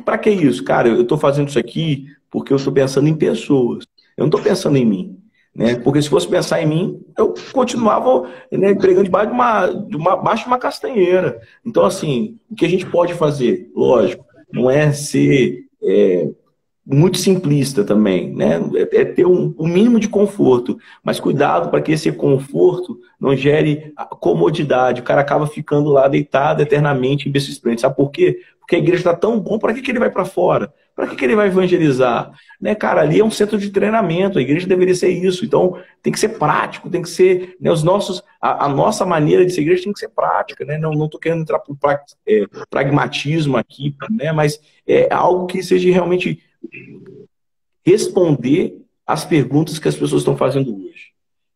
para que isso? Cara, eu estou fazendo isso aqui porque eu estou pensando em pessoas. Eu não estou pensando em mim. Né? Porque se fosse pensar em mim, eu continuava, né, pregando debaixo de uma castanheira. Então, assim, o que a gente pode fazer? Lógico, não é ser muito simplista também, né? É ter um mínimo de conforto, mas cuidado para que esse conforto não gere comodidade. O cara acaba ficando lá deitado eternamente em berço esplêndido. Sabe por quê? Porque a igreja está tão bom, para que ele vai para fora? Para que ele vai evangelizar? Né, cara, ali é um centro de treinamento, a igreja deveria ser isso. Então, tem que ser prático, tem que ser, né, a nossa maneira de ser igreja tem que ser prática, né? Não estou querendo entrar por pragmatismo aqui, né? Mas é algo que seja realmente responder às perguntas que as pessoas estão fazendo hoje.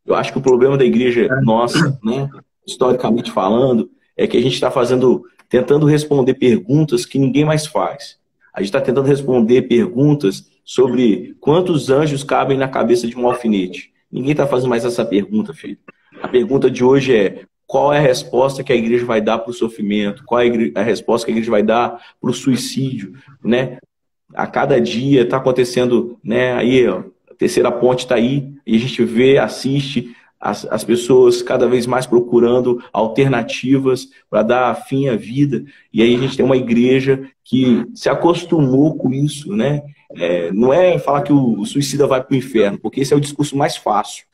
Eu acho que o problema da igreja nossa, né, historicamente falando, é que a gente está tentando responder perguntas que ninguém mais faz. A gente está tentando responder perguntas sobre quantos anjos cabem na cabeça de um alfinete. Ninguém está fazendo mais essa pergunta, filho. A pergunta de hoje é: qual é a resposta que a igreja vai dar para o sofrimento? Qual é a resposta que a igreja vai dar para o suicídio? Né? A cada dia está acontecendo, né? Aí, ó, a terceira ponte está aí, e a gente vê, assiste as pessoas cada vez mais procurando alternativas para dar fim à vida. E aí a gente tem uma igreja que se acostumou com isso, né? Não é falar que o suicida vai para o inferno, porque esse é o discurso mais fácil,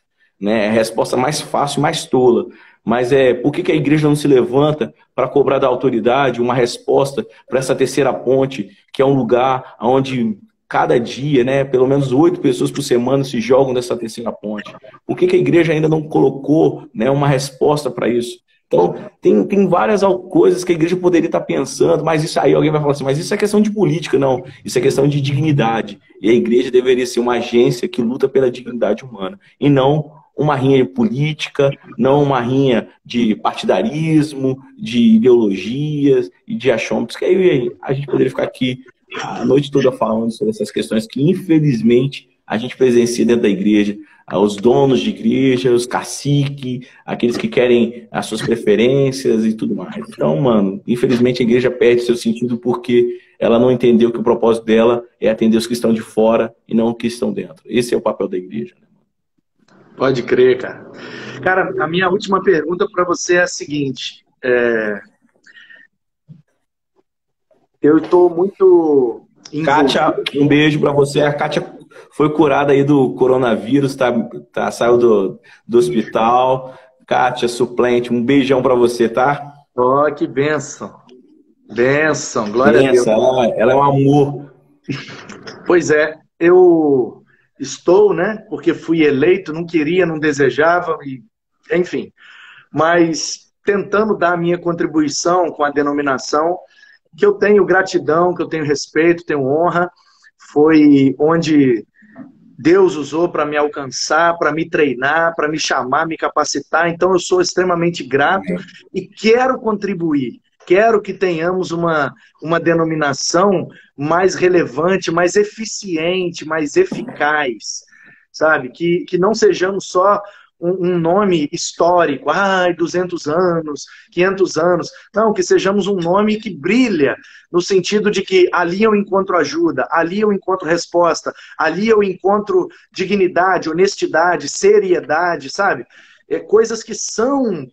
né? É a resposta mais fácil, mais tola. Mas por que a igreja não se levanta para cobrar da autoridade uma resposta para essa terceira ponte, que é um lugar onde cada dia, né, pelo menos 8 pessoas por semana se jogam dessa terceira ponte? Por que a igreja ainda não colocou, né, uma resposta para isso? Então, tem várias coisas que a igreja poderia estar pensando, mas isso aí alguém vai falar assim, mas isso é questão de política. Não, isso é questão de dignidade. E a igreja deveria ser uma agência que luta pela dignidade humana, e não uma rinha política, não uma rinha de partidarismo, de ideologias e de achômetros, que aí a gente poderia ficar aqui a noite toda falando sobre essas questões que, infelizmente, a gente presencia dentro da igreja. Os donos de igreja, os caciques, aqueles que querem as suas preferências e tudo mais. Então, mano, infelizmente a igreja perde seu sentido porque ela não entendeu que o propósito dela é atender os que estão de fora e não os que estão dentro. Esse é o papel da igreja. Pode crer, cara. Cara, a minha última pergunta para você é a seguinte. Eu estou muito envolvido. Kátia, um beijo para você. A Kátia foi curada aí do coronavírus, saiu do hospital. Kátia, suplente, um beijão para você, tá? Oh, que bênção. Bênção, glória a Deus. Ela é um amor. Pois é, eu estou, né? Porque fui eleito, não queria, não desejava, enfim. Mas tentando dar a minha contribuição com a denominação, que eu tenho gratidão, que eu tenho respeito, tenho honra, foi onde Deus usou para me alcançar, para me treinar, para me chamar, me capacitar. Então eu sou extremamente grato e quero contribuir. Quero que tenhamos uma denominação mais relevante, mais eficiente, mais eficaz, sabe? Que não sejamos só um nome histórico, 200 anos, 500 anos. Não, que sejamos um nome que brilha, no sentido de que ali eu encontro ajuda, ali eu encontro resposta, ali eu encontro dignidade, honestidade, seriedade, sabe? Coisas que são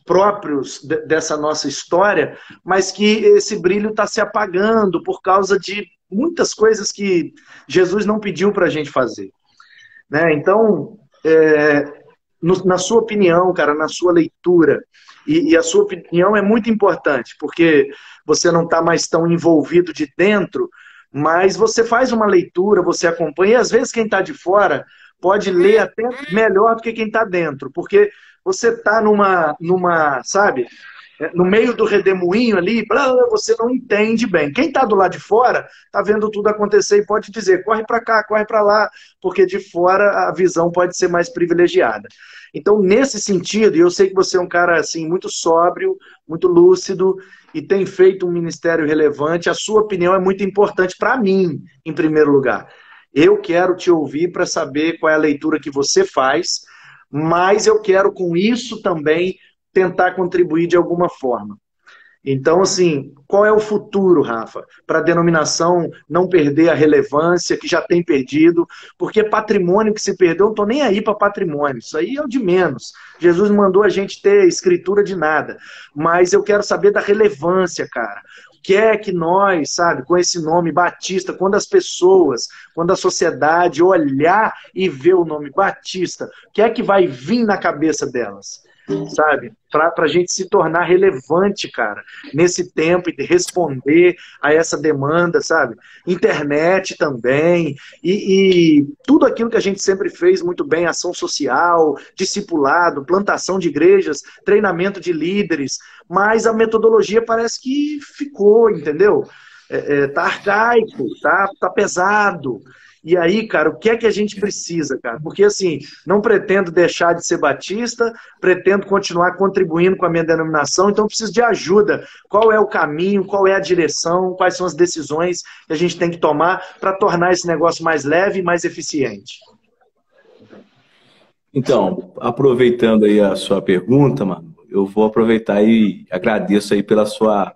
próprios dessa nossa história, mas que esse brilho está se apagando por causa de muitas coisas que Jesus não pediu para a gente fazer. Né? Então, na sua opinião, cara, na sua leitura, e a sua opinião é muito importante, porque você não está mais tão envolvido de dentro, mas você faz uma leitura, você acompanha, e às vezes quem está de fora pode ler até melhor do que quem está dentro, porque você está sabe, no meio do redemoinho ali, você não entende bem. Quem está do lado de fora está vendo tudo acontecer e pode dizer, corre para cá, corre para lá, porque de fora a visão pode ser mais privilegiada. Então, nesse sentido, e eu sei que você é um cara assim, muito sóbrio, muito lúcido, e tem feito um ministério relevante, a sua opinião é muito importante para mim, em primeiro lugar. Eu quero te ouvir para saber qual é a leitura que você faz, mas eu quero, com isso também, tentar contribuir de alguma forma. Então, assim, qual é o futuro, Rafa, para a denominação não perder a relevância que já tem perdido? Porque patrimônio que se perdeu, eu não estou nem aí para patrimônio, isso aí é o de menos. Jesus mandou a gente ter escritura de nada, mas eu quero saber da relevância, cara. O que é que nós, sabe, com esse nome Batista, quando as pessoas, quando a sociedade olhar e ver o nome Batista, o que é que vai vir na cabeça delas? Sabe? Para a gente se tornar relevante, cara, nesse tempo e responder a essa demanda, sabe? Internet também, e tudo aquilo que a gente sempre fez muito bem, ação social, discipulado, plantação de igrejas, treinamento de líderes, mas a metodologia parece que ficou, entendeu? Tá arcaico, tá pesado. E aí, cara, o que é que a gente precisa, cara? Porque, assim, não pretendo deixar de ser batista, pretendo continuar contribuindo com a minha denominação, então eu preciso de ajuda. Qual é o caminho, qual é a direção, quais são as decisões que a gente tem que tomar para tornar esse negócio mais leve e mais eficiente? Então, aproveitando aí a sua pergunta, mano, eu vou aproveitar e agradeço aí pela sua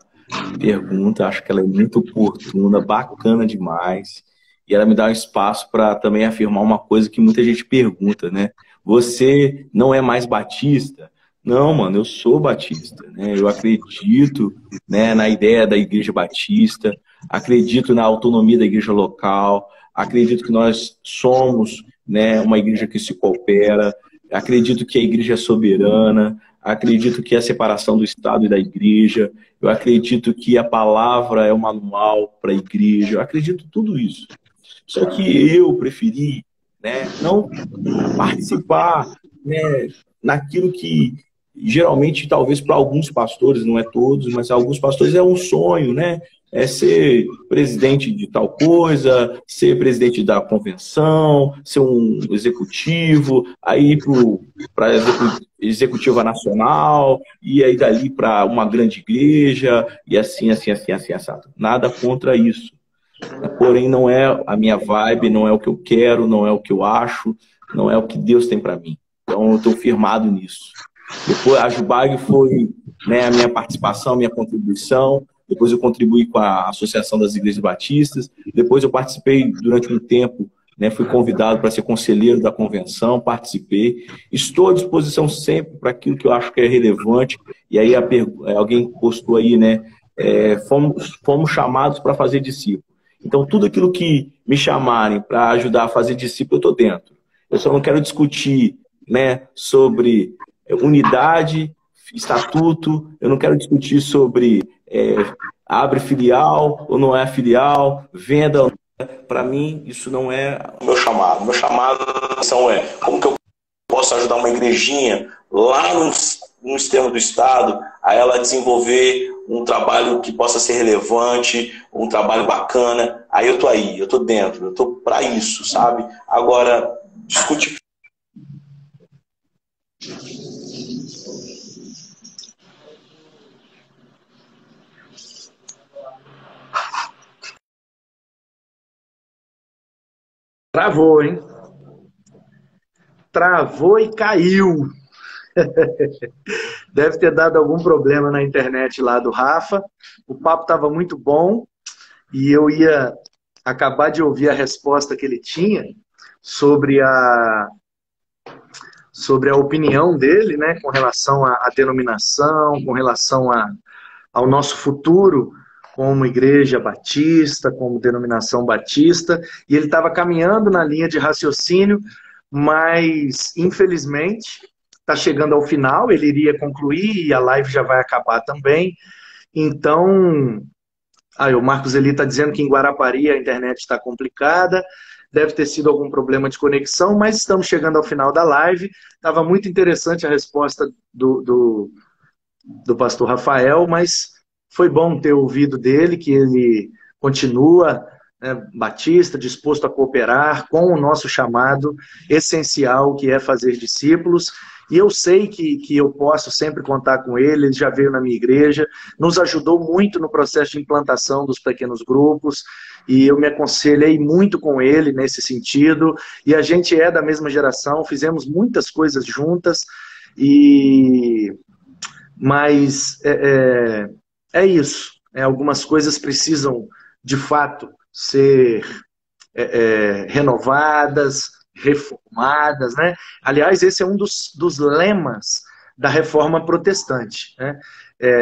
pergunta. Acho que ela é muito oportuna, bacana demais. E ela me dá um espaço para também afirmar uma coisa que muita gente pergunta, né? Você não é mais batista? Não, mano, eu sou batista, né? Eu acredito, né, na ideia da igreja batista, acredito na autonomia da igreja local, acredito que nós somos, né, uma igreja que se coopera, acredito que a igreja é soberana, acredito que a separação do Estado e da igreja, eu acredito que a palavra é o manual para a igreja, eu acredito tudo isso. Só que eu preferi, né, não participar, né, naquilo que geralmente, talvez para alguns pastores, não é todos, mas alguns pastores é um sonho, né? É ser presidente de tal coisa, ser presidente da convenção, ser um executivo, aí para executiva nacional, e aí dali para uma grande igreja, e assim, assim, assim, assim, assado. Nada contra isso. Porém, não é a minha vibe, não é o que eu quero, não é o que eu acho, não é o que Deus tem para mim. Então, eu estou firmado nisso. Depois, a Jubag foi, né, a minha participação, a minha contribuição. Depois eu contribuí com a Associação das Igrejas Batistas. Depois eu participei durante um tempo, né, fui convidado para ser conselheiro da convenção, participei. Estou à disposição sempre para aquilo que eu acho que é relevante. E aí alguém postou aí, né, fomos chamados para fazer discípulo. Então, tudo aquilo que me chamarem para ajudar a fazer discípulo, eu estou dentro. Eu só não quero discutir, né, sobre unidade, estatuto, eu não quero discutir sobre abre filial ou não é filial, venda. Para mim, isso não é o meu chamado. Meu chamado é como que eu posso ajudar uma igrejinha lá no extremo do estado a ela desenvolver um trabalho que possa ser relevante, um trabalho bacana. Aí eu tô aí, eu tô dentro, eu tô para isso, sabe? Agora, discutir. Travou, hein? Travou e caiu. Deve ter dado algum problema na internet lá do Rafa. O papo estava muito bom e eu ia acabar de ouvir a resposta que ele tinha sobre a opinião dele, né, com relação à denominação, com relação ao nosso futuro como igreja batista, como denominação batista, e ele estava caminhando na linha de raciocínio, mas, infelizmente, está chegando ao final, ele iria concluir e a live já vai acabar também. Então, o Marcos Eli está dizendo que em Guarapari a internet está complicada, deve ter sido algum problema de conexão, mas estamos chegando ao final da live. Estava muito interessante a resposta do pastor Rafael, mas foi bom ter ouvido dele, que ele continua, né, batista, disposto a cooperar com o nosso chamado essencial, que é fazer discípulos. E eu sei que eu posso sempre contar com ele, ele já veio na minha igreja, nos ajudou muito no processo de implantação dos pequenos grupos, e eu me aconselhei muito com ele nesse sentido, e a gente é da mesma geração, fizemos muitas coisas juntas, mas é isso. Algumas coisas precisam, de fato, ser renovadas, reformadas, né? Aliás, esse é um dos lemas da reforma protestante, né?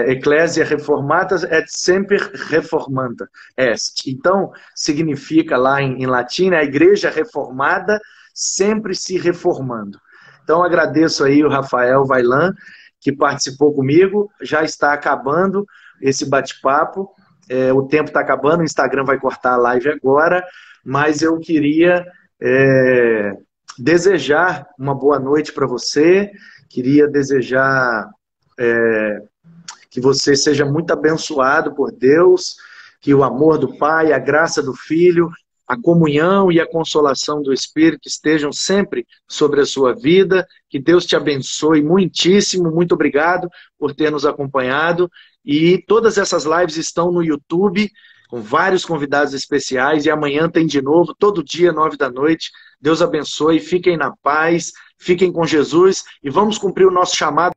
Ecclesia reformata et semper reformanda est. Então, significa lá em latim, né, a igreja reformada sempre se reformando. Então, agradeço aí o Rafael Vailan, que participou comigo. Já está acabando esse bate-papo. O tempo está acabando, o Instagram vai cortar a live agora, mas eu queria desejar uma boa noite para você, queria desejar que você seja muito abençoado por Deus, que o amor do Pai, a graça do Filho, a comunhão e a consolação do Espírito estejam sempre sobre a sua vida. Que Deus te abençoe muitíssimo. Muito obrigado por ter nos acompanhado. E todas essas lives estão no YouTube, com vários convidados especiais. E amanhã tem de novo, todo dia, 9 da noite. Deus abençoe. Fiquem na paz, fiquem com Jesus. E vamos cumprir o nosso chamado.